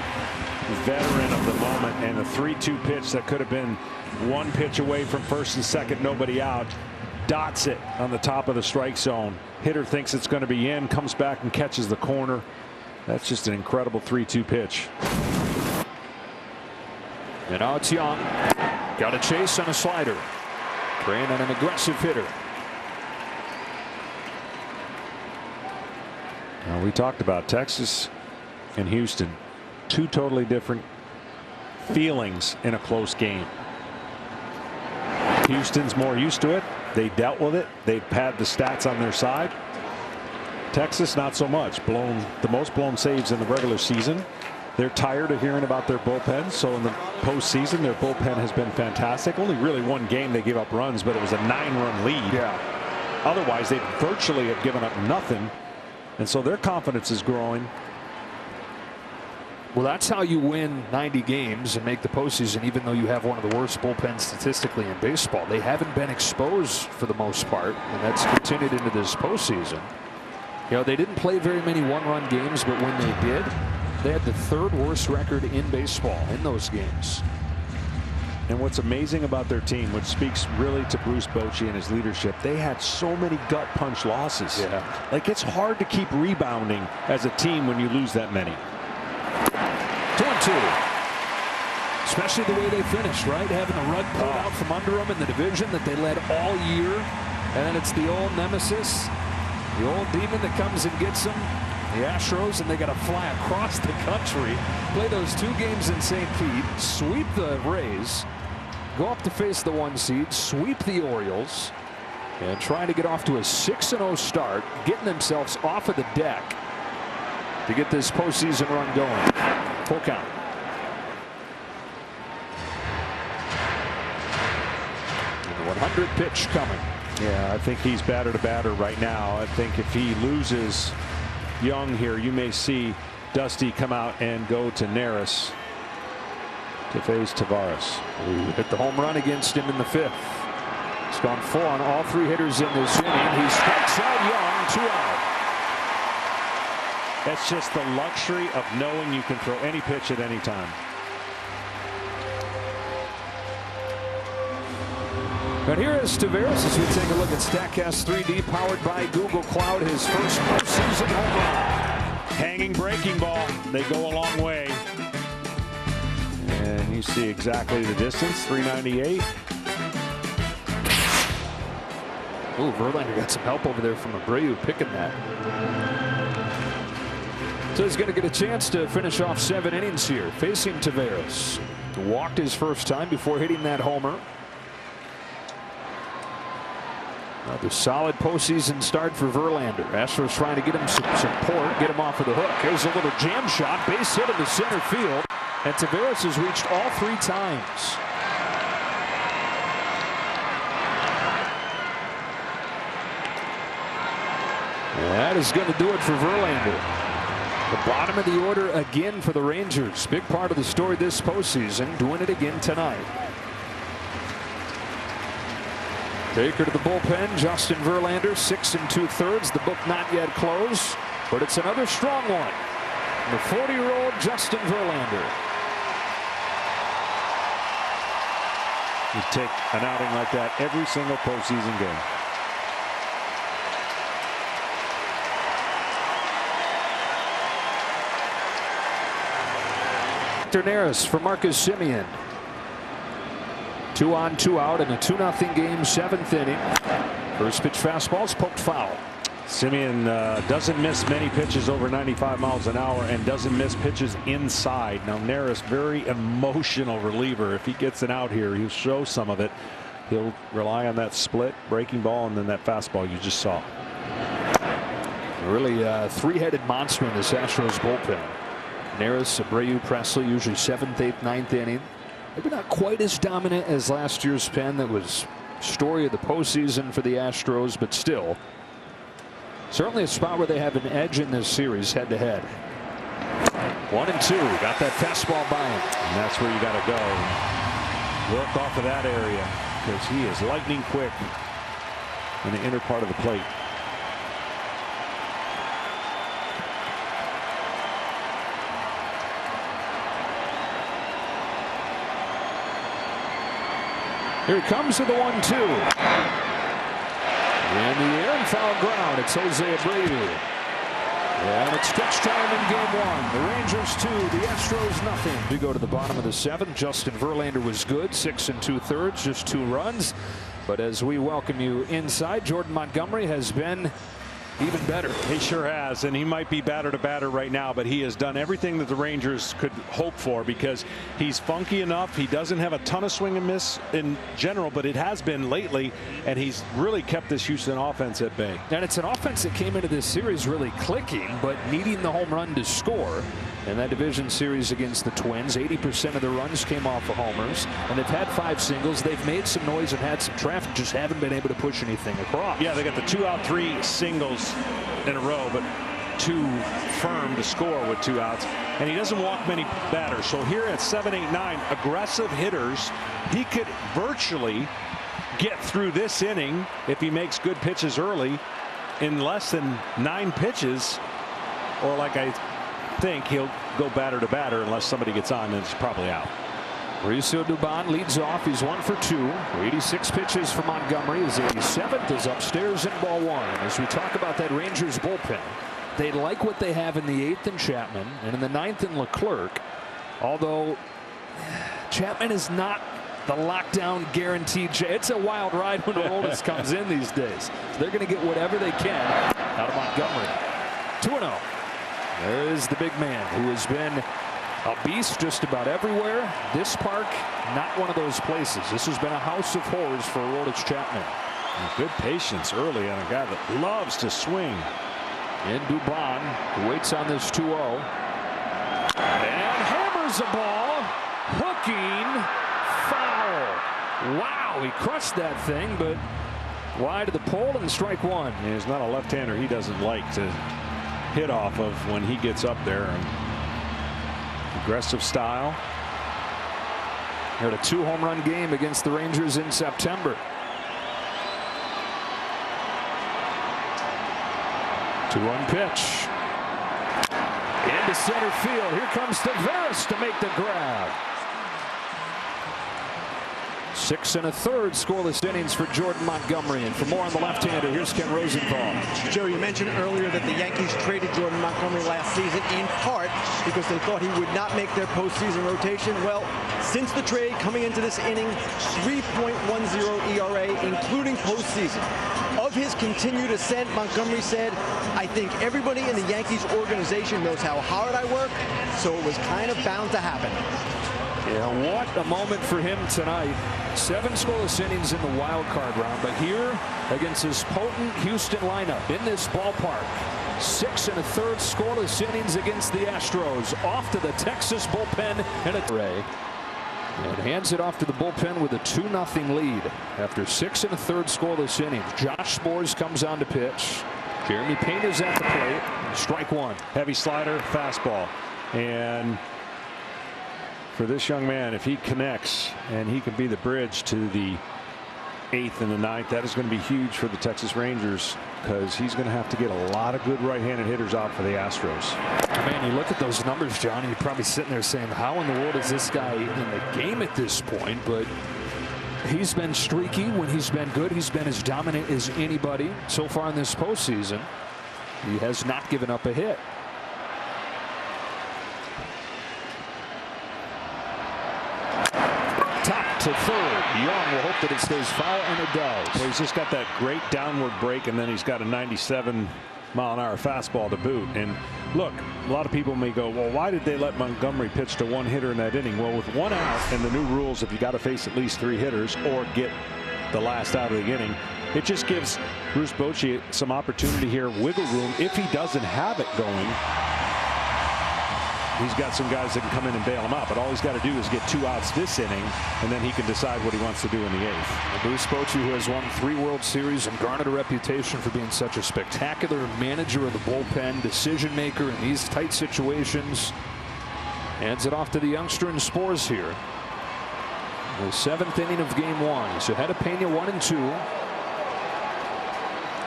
veteran of the moment, and a 3-2 pitch that could have been 1 pitch away from first and second, nobody out. Dots it on the top of the strike zone. Hitter thinks it's going to be in, comes back and catches the corner. That's just an incredible 3-2 pitch. And now it's Young. Got a chase on a slider. Trained on an aggressive hitter. Now, we talked about Texas and Houston. 2 totally different feelings in a close game. Houston's more used to it. They dealt with it. They've had the stats on their side. Texas, not so much. The most blown saves in the regular season. They're tired of hearing about their bullpen, so in the postseason, their bullpen has been fantastic. Only really 1 game they gave up runs, but it was a 9-run lead. Yeah. Otherwise, they virtually have given up nothing, and so their confidence is growing. Well, that's how you win 90 games and make the postseason, even though you have one of the worst bullpens statistically in baseball. They haven't been exposed for the most part, and that's continued into this postseason. You know, they didn't play very many 1-run games, but when they did, they had the 3rd worst record in baseball in those games. And what's amazing about their team, which speaks really to Bruce Bochy and his leadership, they had so many gut punch losses. Yeah. Like, it's hard to keep rebounding as a team when you lose that many. 2-2. Especially the way they finished, right? Having the rug pulled out from under them in the division that they led all year. And then it's the old nemesis, the old demon that comes and gets them. The Astros, and they got to fly across the country, play those 2 games in St. Pete, sweep the Rays, go up to face the 1 seed, sweep the Orioles, and trying to get off to a 6-0 start, getting themselves off of the deck to get this postseason run going. Full count. And the 100 pitch coming. Yeah, I think he's batter to batter right now. I think if he loses Young here, you may see Dusty come out and go to Neris to face Tavares. Who hit the home run against him in the 5th. He's gone 4 on all 3 hitters in this inning. He strikes out Young, 2 out. That's just the luxury of knowing you can throw any pitch at any time. And here is Tavares as we take a look at StatCast 3D powered by Google Cloud. His first postseason home run. Hanging breaking ball. They go a long way. And you see exactly the distance, 398. Oh, Verlander got some help over there from Abreu picking that. So he's going to get a chance to finish off 7 innings here. Facing Tavares. Walked his first time before hitting that homer. Another solid postseason start for Verlander. Astros trying to get him some support, get him off of the hook. Here's a little jam shot, base hit in the center field. And Tavares has reached all 3 times. That is going to do it for Verlander. The bottom of the order again for the Rangers. Big part of the story this postseason, doing it again tonight. Taker to the bullpen, Justin Verlander, 6 2/3. The book not yet closed, but it's another strong one. The 40-year-old Justin Verlander. You take an outing like that every single postseason game. Neris for Marcus Semien. 2 on 2 out in a 2-0 game, 7th inning. First pitch fastball's poked foul. Semien doesn't miss many pitches over 95 miles an hour and doesn't miss pitches inside. Now Neris, very emotional reliever. If he gets an out here, he'll show some of it. He'll rely on that split breaking ball and then that fastball you just saw. Really a 3-headed monster in this Astros bullpen. Neris, Abreu, Presley, usually 7th, 8th, 9th inning. Maybe not quite as dominant as last year's pen. That was story of the postseason for the Astros, but still certainly a spot where they have an edge in this series head to head. 1 and 2. Got that fastball by him. And that's where you got to go. Work off of that area because he is lightning quick in the inner part of the plate. Here comes to the 1-2. In the air and foul ground. It's Jose Abreu. And it's stretch time in game 1. The Rangers 2, the Astros nothing. We go to the bottom of the 7th. Justin Verlander was good, 6 2/3, just 2 runs. But as we welcome you inside, Jordan Montgomery has been even better. He sure has, and he might be batter to batter right now, but he has done everything that the Rangers could hope for because he's funky enough. He doesn't have a ton of swing and miss in general, but it has been lately, and he's really kept this Houston offense at bay. And it's an offense that came into this series really clicking, but needing the home run to score. In that division series against the Twins, 80% of the runs came off of homers, and they've had 5 singles. They've made some noise and had some traffic, just haven't been able to push anything across. Yeah, they got the 2-out 3 singles in a row, but 2 firm to score with 2 outs, and he doesn't walk many batters. So here at 7, 8, 9, aggressive hitters, he could virtually get through this inning if he makes good pitches early in less than 9 pitches, or like I think he'll go batter to batter unless somebody gets on, and it's probably out. Mauricio Dubon leads off. He's 1 for 2. 86 pitches for Montgomery. His 87th is upstairs in ball 1. As we talk about that Rangers bullpen, they like what they have in the 8th in Chapman and in the 9th in Leclerc. Although Chapman is not the lockdown guaranteed. It's a wild ride when Aroldis comes in these days. So they're going to get whatever they can out of Montgomery. 2-0. There is the big man who has been a beast just about everywhere. This park, not one of those places. This has been a house of horrors for Aroldis Chapman. And good patience early on a guy that loves to swing. And Dubon, who waits on this 2-0. And hammers the ball. Hooking foul. Wow, he crushed that thing, but Wide of the pole and strike one. And he's not a left-hander he doesn't like to hit off of when he gets up there. And aggressive style. Had a 2-home run game against the Rangers in September. 2-1 pitch. Into center field. Here comes Tavares to make the grab. 6 1/3 scoreless innings for Jordan Montgomery. And for more on the left-hander, here's Ken Rosenthal. Joe, you mentioned earlier that the Yankees traded Jordan Montgomery last season in part because they thought he would not make their postseason rotation. Well, since the trade coming into this inning, 3.10 ERA, including postseason. Of his continued ascent, Montgomery said, "I think everybody in the Yankees organization knows how hard I work, so it was kind of bound to happen." Yeah, what a moment for him tonight. 7 scoreless innings in the wild card round, but here against this potent Houston lineup in this ballpark, 6 1/3 scoreless innings against the Astros. Off to the Texas bullpen and a Ray. And hands it off to the bullpen with a 2-0 lead after 6 1/3 scoreless innings. Josh Sborz comes on to pitch. Jeremy Pena's at the plate. Strike one. Heavy slider, fastball. And for this young man, if he connects and he can be the bridge to the 8th and the 9th, that is going to be huge for the Texas Rangers, because he's going to have to get a lot of good right-handed hitters out for the Astros. Man, you look at those numbers, John, and you're probably sitting there saying, how in the world is this guy in the game at this point? But he's been streaky when he's been good. He's been as dominant as anybody so far in this postseason. He has not given up a hit. Top to third. Young will hope that it stays foul, and it does. Well, he's just got that great downward break, and then he's got a 97-mile-an-hour fastball to boot. And look, a lot of people may go, well, why did they let Montgomery pitch to one hitter in that inning? Well, with 1 out and the new rules, if you got to face at least 3 hitters or get the last out of the inning, it just gives Bruce Bochy some opportunity here, wiggle room. If he doesn't have it going, he's got some guys that can come in and bail him out, but all he's got to do is get 2 outs this inning, and then he can decide what he wants to do in the 8th. Bruce Bochy, who has won 3 World Series and garnered a reputation for being such a spectacular manager of the bullpen, decision maker in these tight situations, hands it off to the youngster in Sborz here. The 7th inning of game 1. He's ahead of Pena 1-2.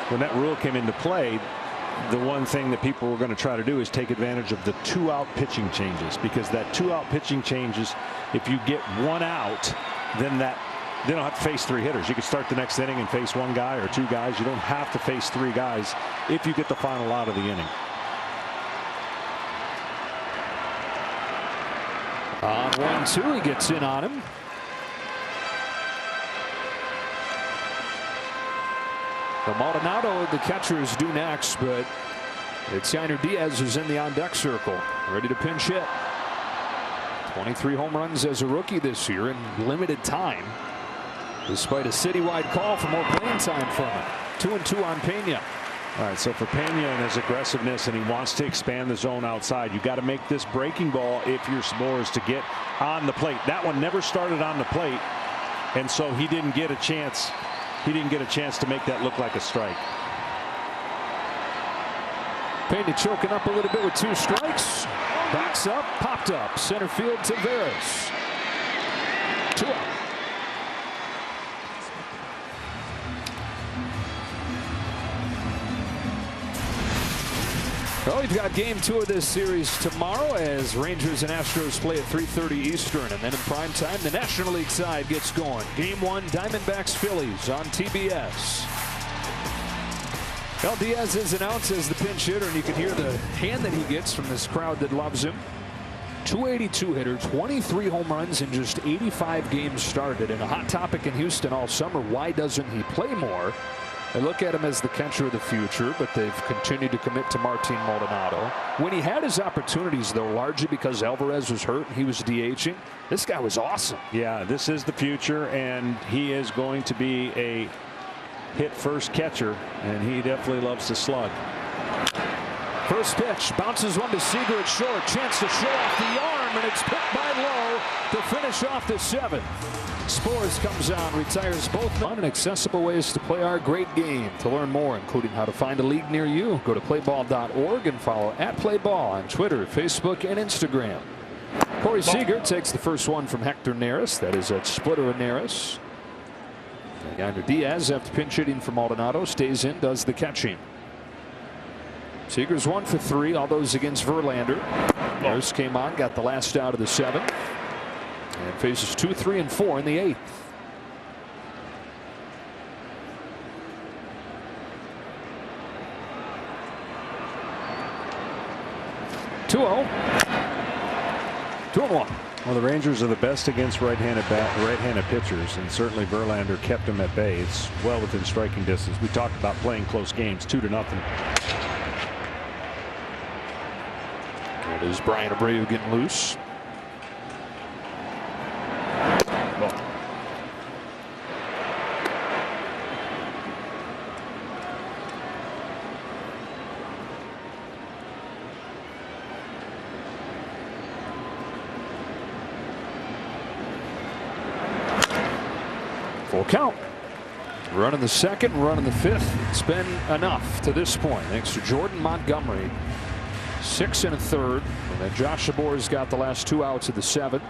When that rule came into play, the one thing that people were going to try to do is take advantage of the 2-out pitching changes, because that 2-out pitching changes, if you get 1 out, then they don't have to face 3 hitters. You can start the next inning and face 1 guy or 2 guys. You don't have to face 3 guys if you get the final out of the inning. On 1-2, he gets in on him. The Maldonado, the catcher, is due next, but it's Yainer Diaz who's in the on-deck circle, ready to pinch hit. 23 home runs as a rookie this year in limited time, despite a citywide call for more playing time from him. 2-2 on Pena. All right, so for Pena and his aggressiveness, and he wants to expand the zone outside, you got to make this breaking ball if you're Sborz to get on the plate. That one never started on the plate, and so he didn't get a chance. He didn't get a chance to make that look like a strike. Pena choking up a little bit with 2 strikes. Backs up, popped up. Center field, Tavares. 2 out. Well, we've got game 2 of this series tomorrow as Rangers and Astros play at 3:30 Eastern. And then in prime time, the National League side gets going. Game 1, Diamondbacks Phillies on TBS. Well, Diaz is announced as the pinch hitter, and you can hear the hand that he gets from this crowd that loves him. 282 hitter, 23 home runs in just 85 games started. And a hot topic in Houston all summer, why doesn't he play more? They look at him as the catcher of the future, but they've continued to commit to Martin Maldonado. When he had his opportunities, though, largely because Alvarez was hurt and he was DHing, this guy was awesome. Yeah, this is the future, and he is going to be a hit-first catcher, and he definitely loves to slug. First pitch, bounces one to Seager at short. Chance to show off the arm, and it's picked by Lowe to finish off the 7th. Spores comes on, retires both fun and accessible ways to play our great game. To learn more, including how to find a league near you, go to playball.org and follow @playball on Twitter, Facebook, and Instagram. Corey Seager takes the first one from Hector Neris. That is a splitter of Neris. Yander Diaz, after pinch hitting from Maldonado, stays in, does the catching. Seager's 1 for 3, all those against Verlander. Neris came on, got the last out of the 7th. And faces 2, 3, and 4 in the 8th. (2-0). 2-1. Well, the Rangers are the best against right-handed pitchers, and certainly Verlander kept them at bay. It's well within striking distance. We talked about playing close games, 2-0. It is Brian Abreu getting loose. Full count. Run in the 2nd, run in the 5th. It's been enough to this point, thanks to Jordan Montgomery. 6 1/3, and then Josh Sabor's got the last 2 outs of the 7th.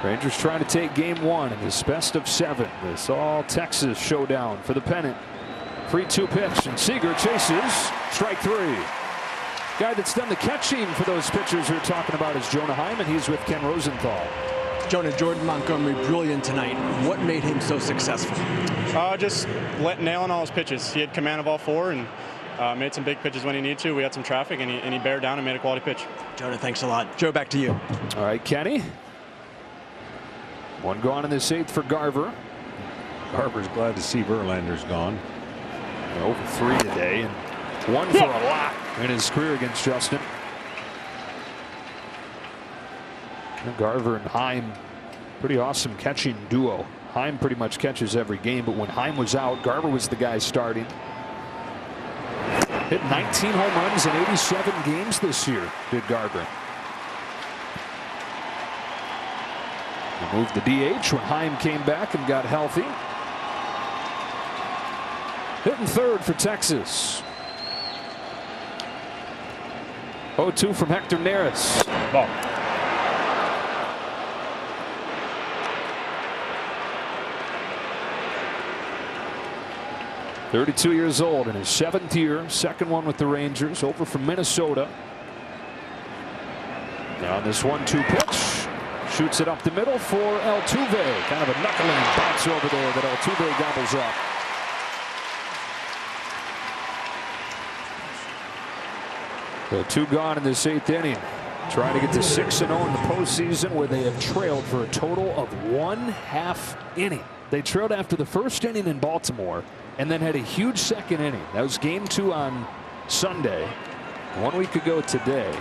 Rangers trying to take game 1 in this best of 7. This all Texas showdown for the pennant. 3-2 pitch, and Seager chases. Strike 3. Guy that's done the catching for those pitchers we're talking about is Jonah Hyman. He's with Ken Rosenthal. Jonah, Jordan Montgomery, brilliant tonight. What made him so successful? Just nailing all his pitches. He had command of all 4 and made some big pitches when he needed to. We had some traffic, and he bared down and made a quality pitch. Jonah, thanks a lot. Joe, back to you. All right, Kenny. 1 gone in this 8th for Garver. Garver's glad to see Verlander's gone. Over 3 today, and 1 for a lot in his career against Justin. Garver and Heim, pretty awesome catching duo. Heim pretty much catches every game, but when Heim was out, Garver was the guy starting. Hit 19 home runs in 87 games this year, did Garver. He moved the DH when Heim came back and got healthy. Hitting 3rd for Texas. 0-2 from Hector Neris. Ball. .32 years old in his 7th year, 2nd one with the Rangers, over from Minnesota. Now on this 1-2 pitch, shoots it up the middle for Altuve. Kind of a knuckling bounce over there that Altuve gobbles up. So 2 gone in this 8th inning. Trying to get to 6-0 in the postseason, where they have trailed for a total of 1/2 inning. They trailed after the 1st inning in Baltimore, and then had a huge 2nd inning. That was game 2 on Sunday, 1 week ago today.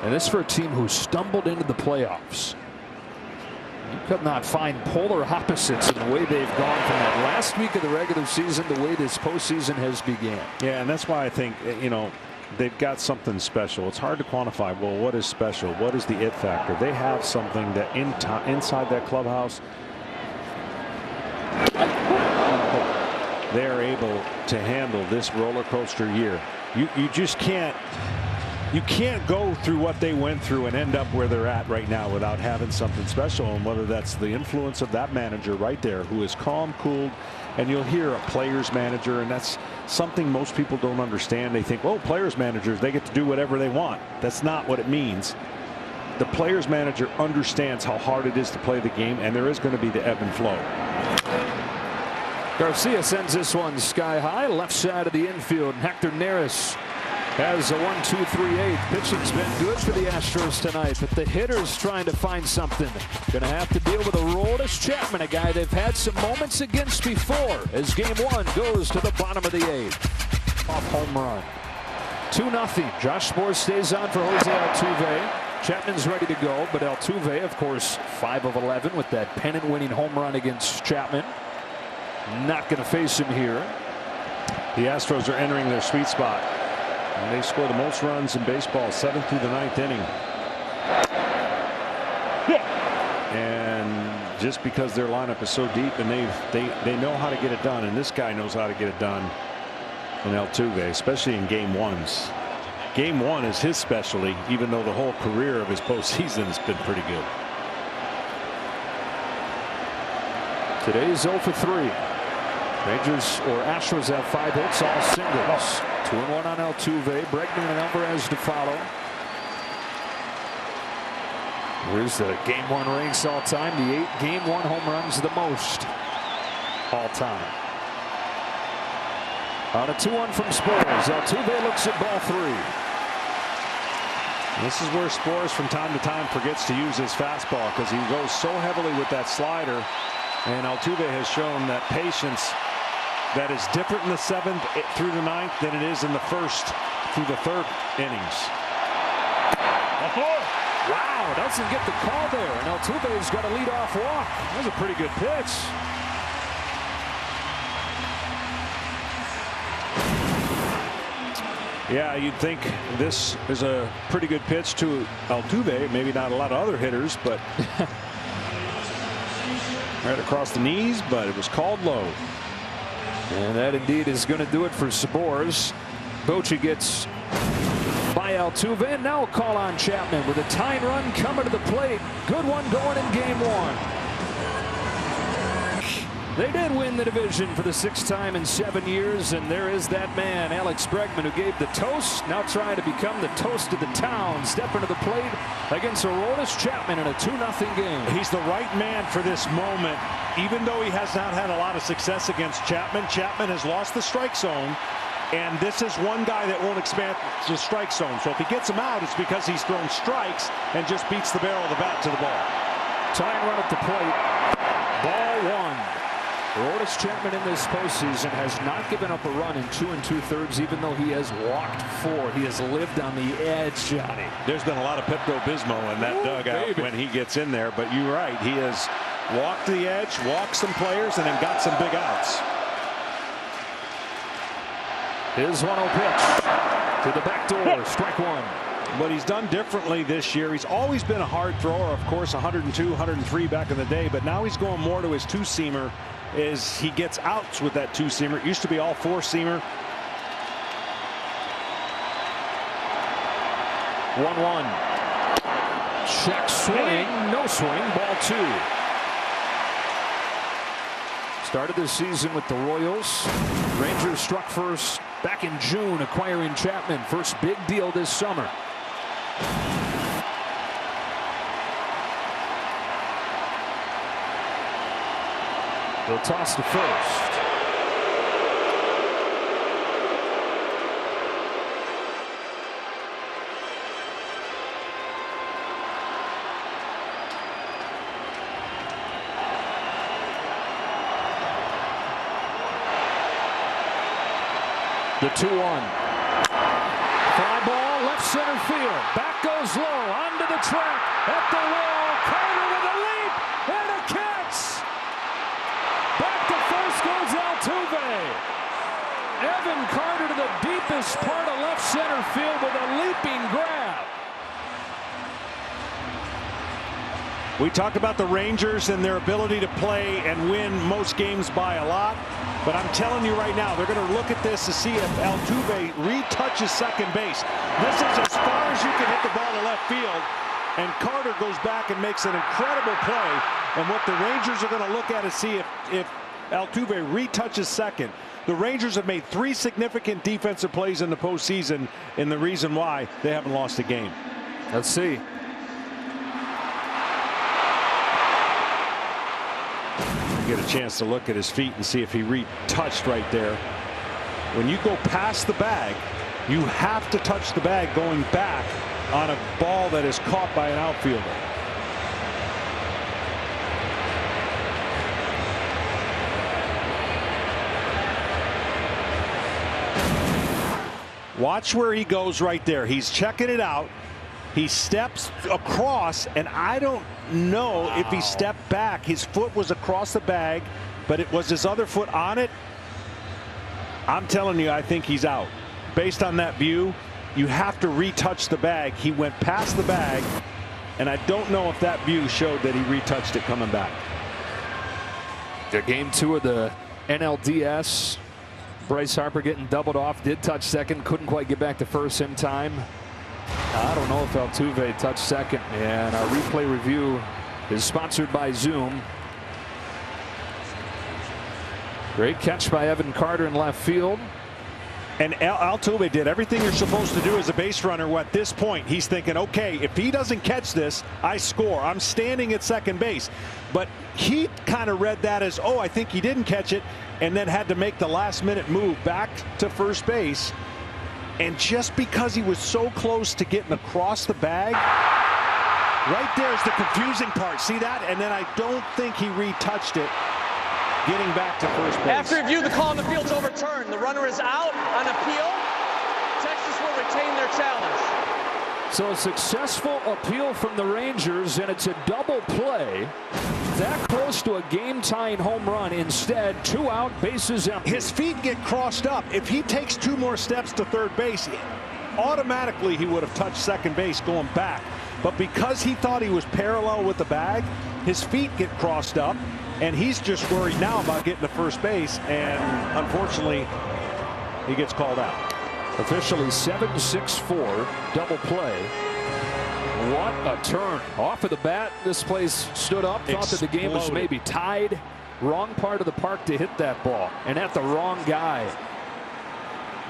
And this for a team who stumbled into the playoffs. You could not find polar opposites in the way they've gone from that last week of the regular season, the way this postseason has began. Yeah, and that's why I think, they've got something special. It's hard to quantify. Well, what is special? What is the it factor? They have something that inside that clubhouse, they are able to handle this roller coaster year. You just can't go through what they went through and end up where they're at right now without having something special. And whether that's the influence of that manager right there, who is calm, cooled, and you'll hear a players manager, and that's something most people don't understand. They think, oh, players managers, they get to do whatever they want. That's not what it means. The players manager understands how hard it is to play the game, and there is going to be the ebb and flow. Garcia sends this one sky high, left side of the infield. Hector Neris has a 1-2-3-8. Pitching's been good for the Astros tonight, but the hitters trying to find something. Going to have to deal with a roll-less Chapman, a guy they've had some moments against before, as game 1 goes to the bottom of the 8th. Off home run. 2-0. Josh Spores stays on for Jose Altuve. Chapman's ready to go, but Altuve, of course, 5 of 11 with that pennant-winning home run against Chapman. Not going to face him here. The Astros are entering their sweet spot. And they score the most runs in baseball, 7th through the 9th inning. And just because their lineup is so deep and they know how to get it done, and this guy knows how to get it done in Altuve, especially in game ones. Game one is his specialty, even though the whole career of his postseason has been pretty good. Today's 0 for 3. Rangers or Astros have 5 hits, all singles. 2-1 on Altuve. Bregman and Alvarez to follow. Here's the game 1 race all time. The 8 game 1 home runs the most all time. On a 2-1 from Spores. Altuve looks at ball 3. This is where Spores from time to time forgets to use his fastball because he goes so heavily with that slider. And Altuve has shown that patience that is different in the 7th through the 9th than it is in the 1st through the 3rd innings. Wow, doesn't get the call there. And Altuve's got a leadoff walk. That was a pretty good pitch. Yeah, you'd think this is a pretty good pitch to Altuve. Maybe not a lot of other hitters, but right across the knees, but it was called low. And that indeed is going to do it for Spores. Bochy gets by Altuve, and now a call on Chapman with a tying run coming to the plate. Good one going in game 1. They did win the division for the 6th time in 7 years, and there is that man, Alex Bregman, who gave the toast, now trying to become the toast of the town. Stepping to the plate against Aroldis Chapman in a 2-0 game. He's the right man for this moment. Even though he has not had a lot of success against Chapman, Chapman has lost the strike zone, and this is one guy that won't expand the strike zone. So if he gets him out, it's because he's thrown strikes and just beats the barrel of the bat to the ball. Tying run at the plate. Ball 1. Aroldis Chapman in this postseason has not given up a run in 2 2/3, even though he has walked 4. He has lived on the edge, Johnny. There's been a lot of Pepto-Bismol in that dugout baby, when he gets in there, but you're right. He has walked the edge, walked some players, and then got some big outs. His 1-0 pitch to the back door, strike 1. What he's done differently this year, he's always been a hard thrower, of course, 102, 103 back in the day, but now he's going more to his 2-seamer as he gets outs with that 2-seamer. It used to be all 4-seamer. 1-1. Check swing, no swing, ball 2. Started this season with the Royals. Rangers struck first back in June, acquiring Chapman. First big deal this summer. They'll toss to first. The 2-1. Fly ball, left center field. Back goes low, onto the track, at the wall. Carter with a leap and a catch. Back to first goes Altuve. Evan Carter to the deepest part of left center field with a leaping grab. We talked about the Rangers and their ability to play and win most games by a lot. But I'm telling you right now, they're going to look at this to see if Altuve retouches second base. This is as far as you can hit the ball to left field. And Carter goes back and makes an incredible play. And what the Rangers are going to look at is see if Altuve retouches second. The Rangers have made 3 significant defensive plays in the postseason, and the reason why they haven't lost a game. Let's see. Get a chance to look at his feet and see if he retouched right there. When you go past the bag, you have to touch the bag going back on a ball that is caught by an outfielder. Watch where he goes right there. He's checking it out. He steps across, and I don't know if he stepped back. His foot was across the bag, but it was his other foot on it. I'm telling you, I think he's out. Based on that view, you have to retouch the bag. He went past the bag, And I don't know if that view showed that he retouched it coming back. The game 2 of the NLDS. Bryce Harper getting doubled off, did touch second, couldn't quite get back to first in time. I don't know if Altuve touched second. And our replay review is sponsored by Zoom. Great catch by Evan Carter in left field. And Altuve did everything you're supposed to do as a base runner. At this point, he's thinking, okay, if he doesn't catch this, I score. I'm standing at second base. But he kind of read that as, oh, I think he didn't catch it, and then had to make the last-minute move back to first base. And just because he was so close to getting across the bag, right there's the confusing part. See that? And then I don't think he retouched it, getting back to first base. After review, the call on the field's overturned. The runner is out on appeal. Texas will retain their challenge. So a successful appeal from the Rangers, and it's a double play. That close to a game-tying home run. Instead, 2 out, bases empty. His feet get crossed up. If he takes 2 more steps to third base, automatically he would have touched second base going back. But because he thought he was parallel with the bag, his feet get crossed up. And he's just worried now about getting to first base, and unfortunately, he gets called out. Officially 7-6-4, double play. What a turn. Off of the bat, this place stood up, thought that the game was maybe tied. Wrong part of the park to hit that ball, and at the wrong guy.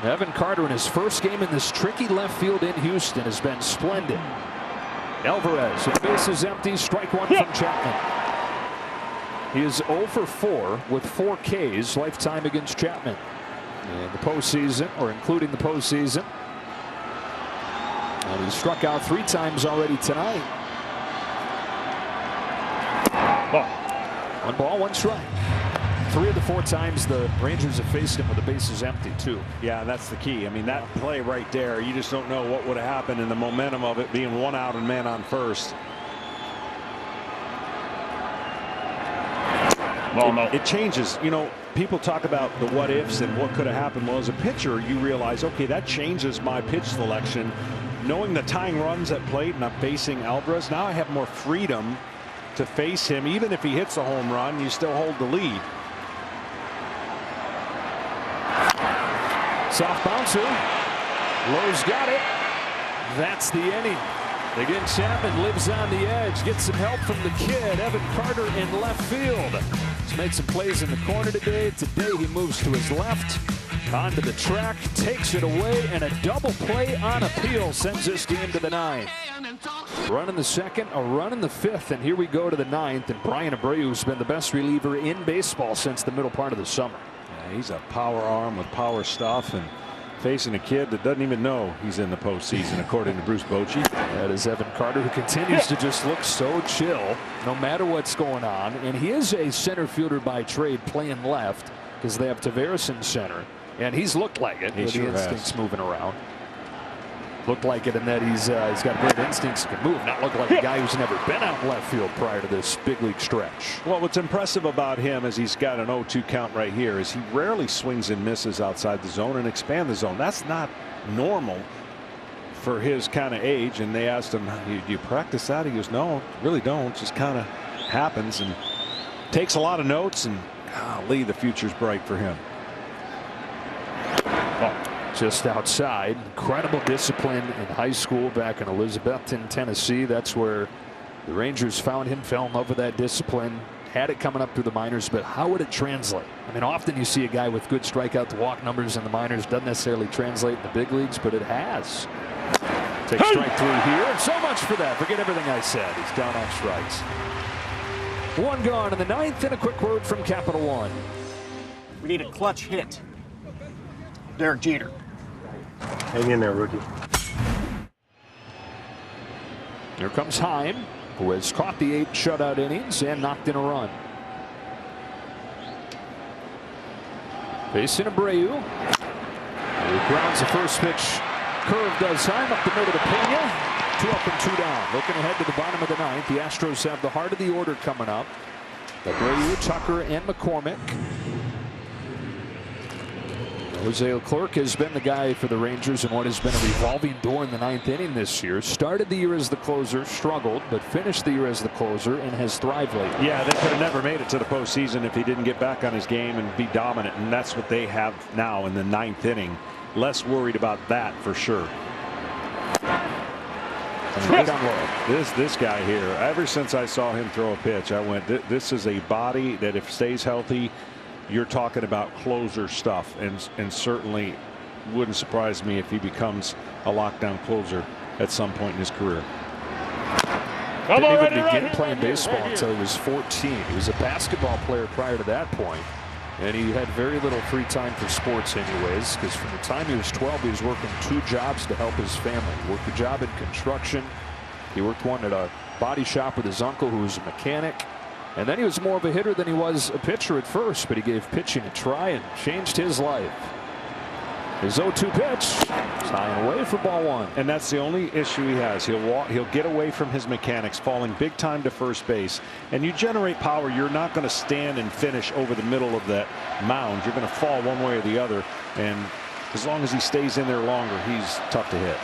Evan Carter in his first game in this tricky left field in Houston has been splendid. Alvarez, the base is empty, strike 1 from Chapman. He is 0 for 4 with 4 Ks lifetime against Chapman in the postseason, or including the postseason. And he struck out 3 times already tonight. 1 ball, 1 strike. 3 of the 4 times the Rangers have faced him with the bases empty too. Yeah, that's the key. I mean, that play right there, you just don't know what would have happened in the momentum of it being 1 out and man on first. It changes. You know, people talk about the what ifs and what could have happened. Well, as a pitcher, you realize, okay, that changes my pitch selection. Knowing the tying runs at plate and I'm facing Alvarez, now I have more freedom to face him. Even if he hits a home run, you still hold the lead. Soft bouncer. Lowe's got it. That's the inning. Again, Chapman lives on the edge, gets some help from the kid, Evan Carter in left field. He's made some plays in the corner today. Today he moves to his left, onto the track, takes it away, and a double play on appeal sends this game to the 9th. Run in the 2nd, a run in the 5th, and here we go to the 9th. And Brian Abreu's been the best reliever in baseball since the middle part of the summer. Yeah, he's a power arm with power stuff, and facing a kid that doesn't even know he's in the postseason, according to Bruce Bochy. That is Evan Carter, who continues to just look so chill no matter what's going on. And he is a center fielder by trade, playing left, because they have Taveras in center. And he's looked like it with the instincts moving around. Looked like it in that he's got great instincts, can move. Not look like a guy who's never been out left field prior to this big league stretch. Well, what's impressive about him is he's got an 0-2 count right here. Is he rarely swings and misses outside the zone and expand the zone. That's not normal for his kind of age. And they asked him, do you practice that? He goes, no, really don't. Just kind of happens, and takes a lot of notes. And golly, the future's bright for him. Just outside. Incredible discipline in high school back in Elizabethton, Tennessee. That's where the Rangers found him, fell in love with that discipline, had it coming up through the minors. But how would it translate? I mean, often you see a guy with good strikeout to walk numbers in the minors, doesn't necessarily translate in the big leagues, but it has. Take strike 3 here, and so much for that. Forget everything I said. He's down on strikes. 1 gone in the 9th, and a quick word from Capital One. We need a clutch hit. Derek Jeter. Hang in there, rookie. Here comes Heim, who has caught the 8 shutout innings and knocked in a run. Facing Abreu. He grounds the first pitch. Curve does Heim up the middle to Pena. 2 up and 2 down. Looking ahead to the bottom of the 9th. The Astros have the heart of the order coming up. Abreu, Tucker, and McCormick. Jose Leclerc has been the guy for the Rangers in what has been a revolving door in the 9th inning this year. Started the year as the closer, struggled, but finished the year as the closer and has thrived lately. Yeah, they could have never made it to the postseason if he didn't get back on his game and be dominant, and that's what they have now in the 9th inning. Less worried about that for sure. This guy here, ever since I saw him throw a pitch, I went, this is a body that if stays healthy, you're talking about closer stuff, and certainly wouldn't surprise me if he becomes a lockdown closer at some point in his career. Didn't even begin playing baseball until he was 14. He was a basketball player prior to that point, and he had very little free time for sports anyways, because from the time he was 12 he was working 2 jobs to help his family. He worked a job in construction. He worked one at a body shop with his uncle who was a mechanic. And then he was more of a hitter than he was a pitcher at first, but he gave pitching a try and changed his life. His 0-2 pitch, high and away for ball 1. And that's the only issue he has. He'll get away from his mechanics, falling big time to first base. And you generate power, you're not going to stand and finish over the middle of that mound. You're going to fall one way or the other. And as long as he stays in there longer, he's tough to hit.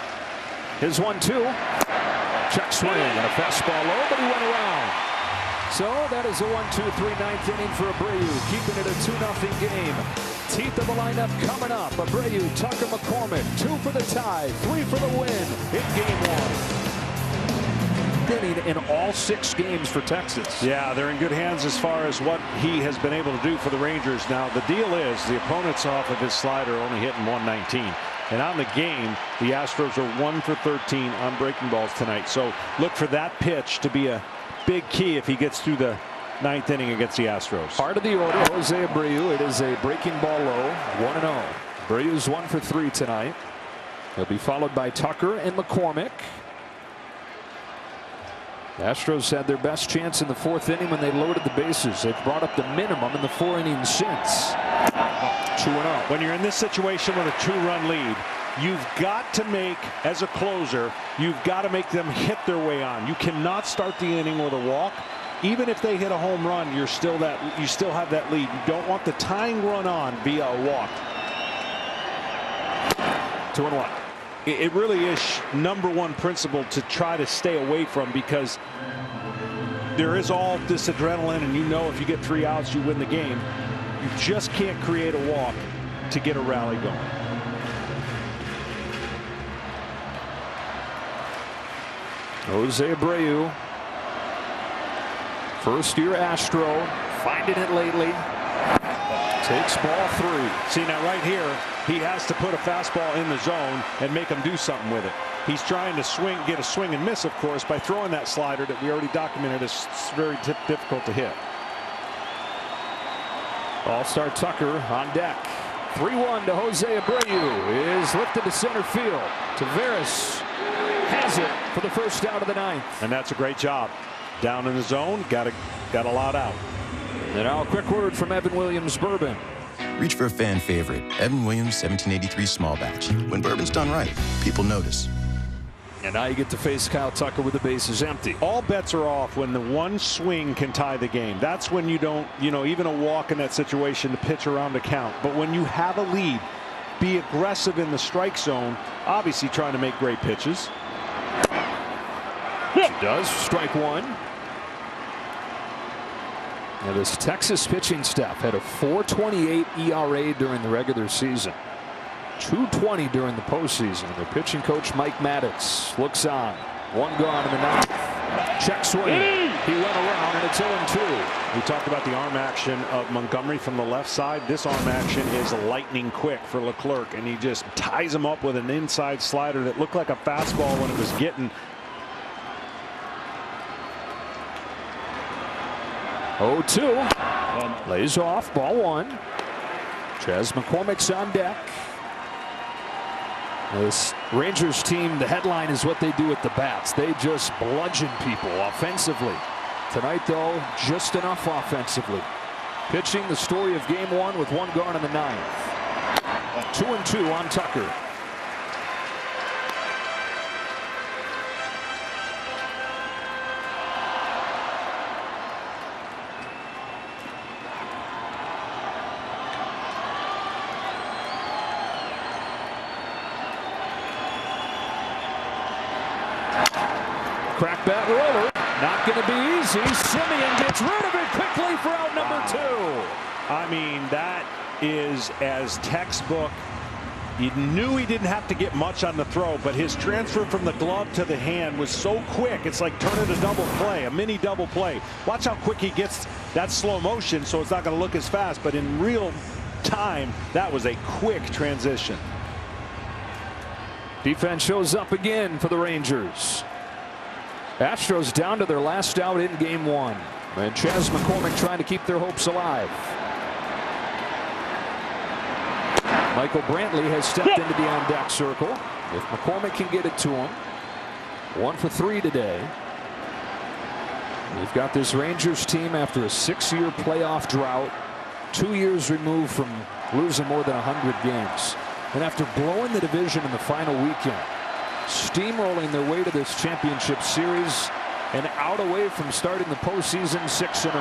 His 1-2. Check swing and a fastball low, but he went around. So that is a 1-2-3 9th inning for Abreu, keeping it a 2-0 game. Teeth of the lineup coming up. Abreu, Tucker, McCormick, 2 for the tie, 3 for the win in game 1. Inning in all 6 games for Texas. Yeah, they're in good hands as far as what he has been able to do for the Rangers. Now the deal is the opponents off of his slider only hitting 119. And on the game, the Astros are 1 for 13 on breaking balls tonight. So look for that pitch to be a big key if he gets through the 9th inning against the Astros. Part of the order, Jose Abreu. It is a breaking ball low, 1-0. Abreu's 1 for 3 tonight. He'll be followed by Tucker and McCormick. The Astros had their best chance in the 4th inning when they loaded the bases. They've brought up the minimum in the 4 innings since. 2-0. When you're in this situation with a 2-run lead, you've got to make, as a closer, you've got to make them hit their way on. You cannot start the inning with a walk. Even if they hit a home run, you still have that lead. You don't want the tying run on via a walk. 2-1. It really is #1 principle to try to stay away from, because there is all this adrenaline, and you know if you get 3 outs, you win the game. You just can't create a walk to get a rally going. Jose Abreu, first-year Astro, finding it lately. Takes ball 3. See, now right here, he has to put a fastball in the zone and make him do something with it. He's trying to get a swing and miss, of course, by throwing that slider that we already documented is very difficult to hit. All-star Tucker on deck. 3-1 to Jose Abreu is lifted to center field. Taveras has it for the first out of the 9th. And that's a great job. Down in the zone, got a lot out. And now a quick word from Evan Williams Bourbon. Reach for a fan favorite, Evan Williams 1783 small batch. When bourbon's done right, people notice. And now you get to face Kyle Tucker with the bases empty. All bets are off when the one swing can tie the game. That's when you don't, even a walk in that situation to pitch around the count. But when you have a lead, be aggressive in the strike zone, obviously trying to make great pitches. She does. Strike 1. Now this Texas pitching staff had a 4.28 ERA during the regular season. 2.20 during the postseason. Their pitching coach Mike Maddox looks on. 1 gone in the 9th. Check swing. He went around, and it's 0-2. We talked about the arm action of Montgomery from the left side. This arm action is lightning quick for Leclerc, and he just ties him up with an inside slider that looked like a fastball when it was getting. 0-2. Lays off. Ball 1. Chas McCormick's on deck. This Rangers team, the headline is what they do at the bats. They just bludgeon people offensively. Tonight, though, just enough offensively. Pitching the story of game 1 with 1 gone in the 9th. 2-2 on Tucker. Crackbat roller. Not going to be easy. Simeon gets rid of it quickly for out number 2. I mean, that is as textbook. You knew he didn't have to get much on the throw, but his transfer from the glove to the hand was so quick. It's like turning a double play, a mini double play. Watch how quick he gets that slow motion, so it's not going to look as fast, but in real time, that was a quick transition. Defense shows up again for the Rangers. Astros down to their last out in game 1. And Chas McCormick trying to keep their hopes alive. Michael Brantley has stepped into the on-deck circle. If McCormick can get it to him. 1 for 3 today. We've got this Rangers team after a 6-year playoff drought. 2 years removed from losing more than 100 games. And after blowing the division in the final weekend, steamrolling their way to this championship series and out away from starting the postseason 6-0.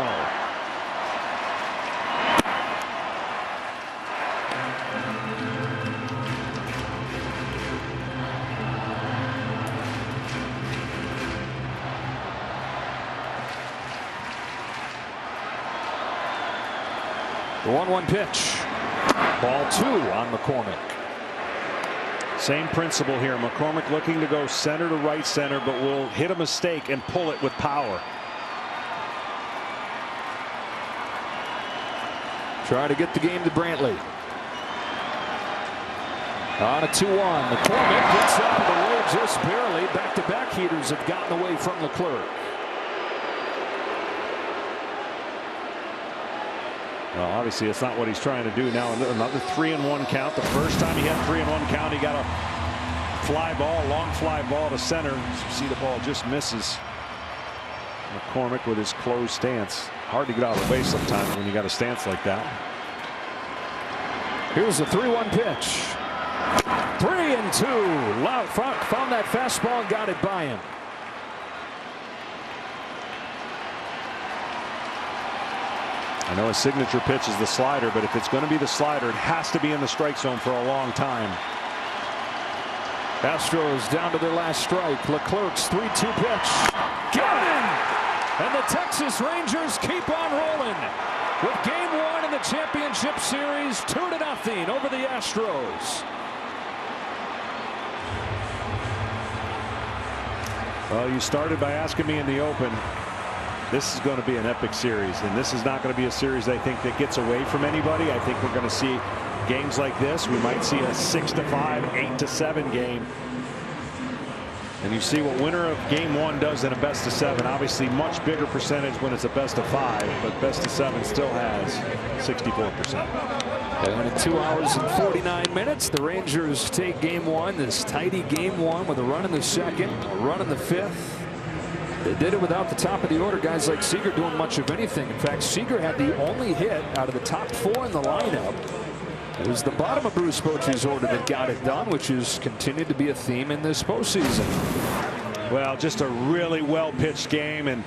The 1-1 pitch. Ball 2 on McCormick. Same principle here. McCormick looking to go center to right center, but will hit a mistake and pull it with power. Try to get the game to Brantley. On a 2-1. McCormick gets out of the way just barely. Back-to-back heaters have gotten away from Leclerc. Well, obviously, it's not what he's trying to do now. Another 3-1 count. The first time he had 3-1 count, he got a fly ball, long fly ball to center. You see the ball just misses. McCormick with his closed stance. Hard to get out of the way sometimes when you got a stance like that. Here's the 3-1 pitch. 3-2. Loud found that fastball and got it by him. I know his signature pitch is the slider, but if it's going to be the slider, it has to be in the strike zone for a long time. Astros down to their last strike. Leclerc's 3-2 pitch. Got him! And the Texas Rangers keep on rolling with game 1 in the championship series, 2-0 over the Astros. Well, you started by asking me in the open. This is going to be an epic series, and this is not going to be a series I think that gets away from anybody. I think we're going to see games like this. We might see a 6-5, 8-7 game. And you see what winner of game 1 does in a best of 7. Obviously much bigger percentage when it's a best of 5, but best of 7 still has 64%. And in 2 hours and 49 minutes, the Rangers take game 1, this tidy game 1 with a run in the 2nd, a run in the 5th. They did it without the top of the order guys like Seager doing much of anything. In fact, Seager had the only hit out of the top 4 in the lineup. It was the bottom of Bruce Bochy's order that got it done, which has continued to be a theme in this postseason. Well, just a really well-pitched game, and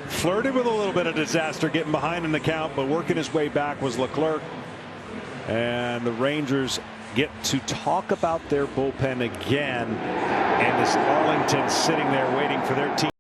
flirted with a little bit of disaster getting behind in the count, but working his way back was Leclerc. And the Rangers get to talk about their bullpen again, and this Arlington sitting there waiting for their team.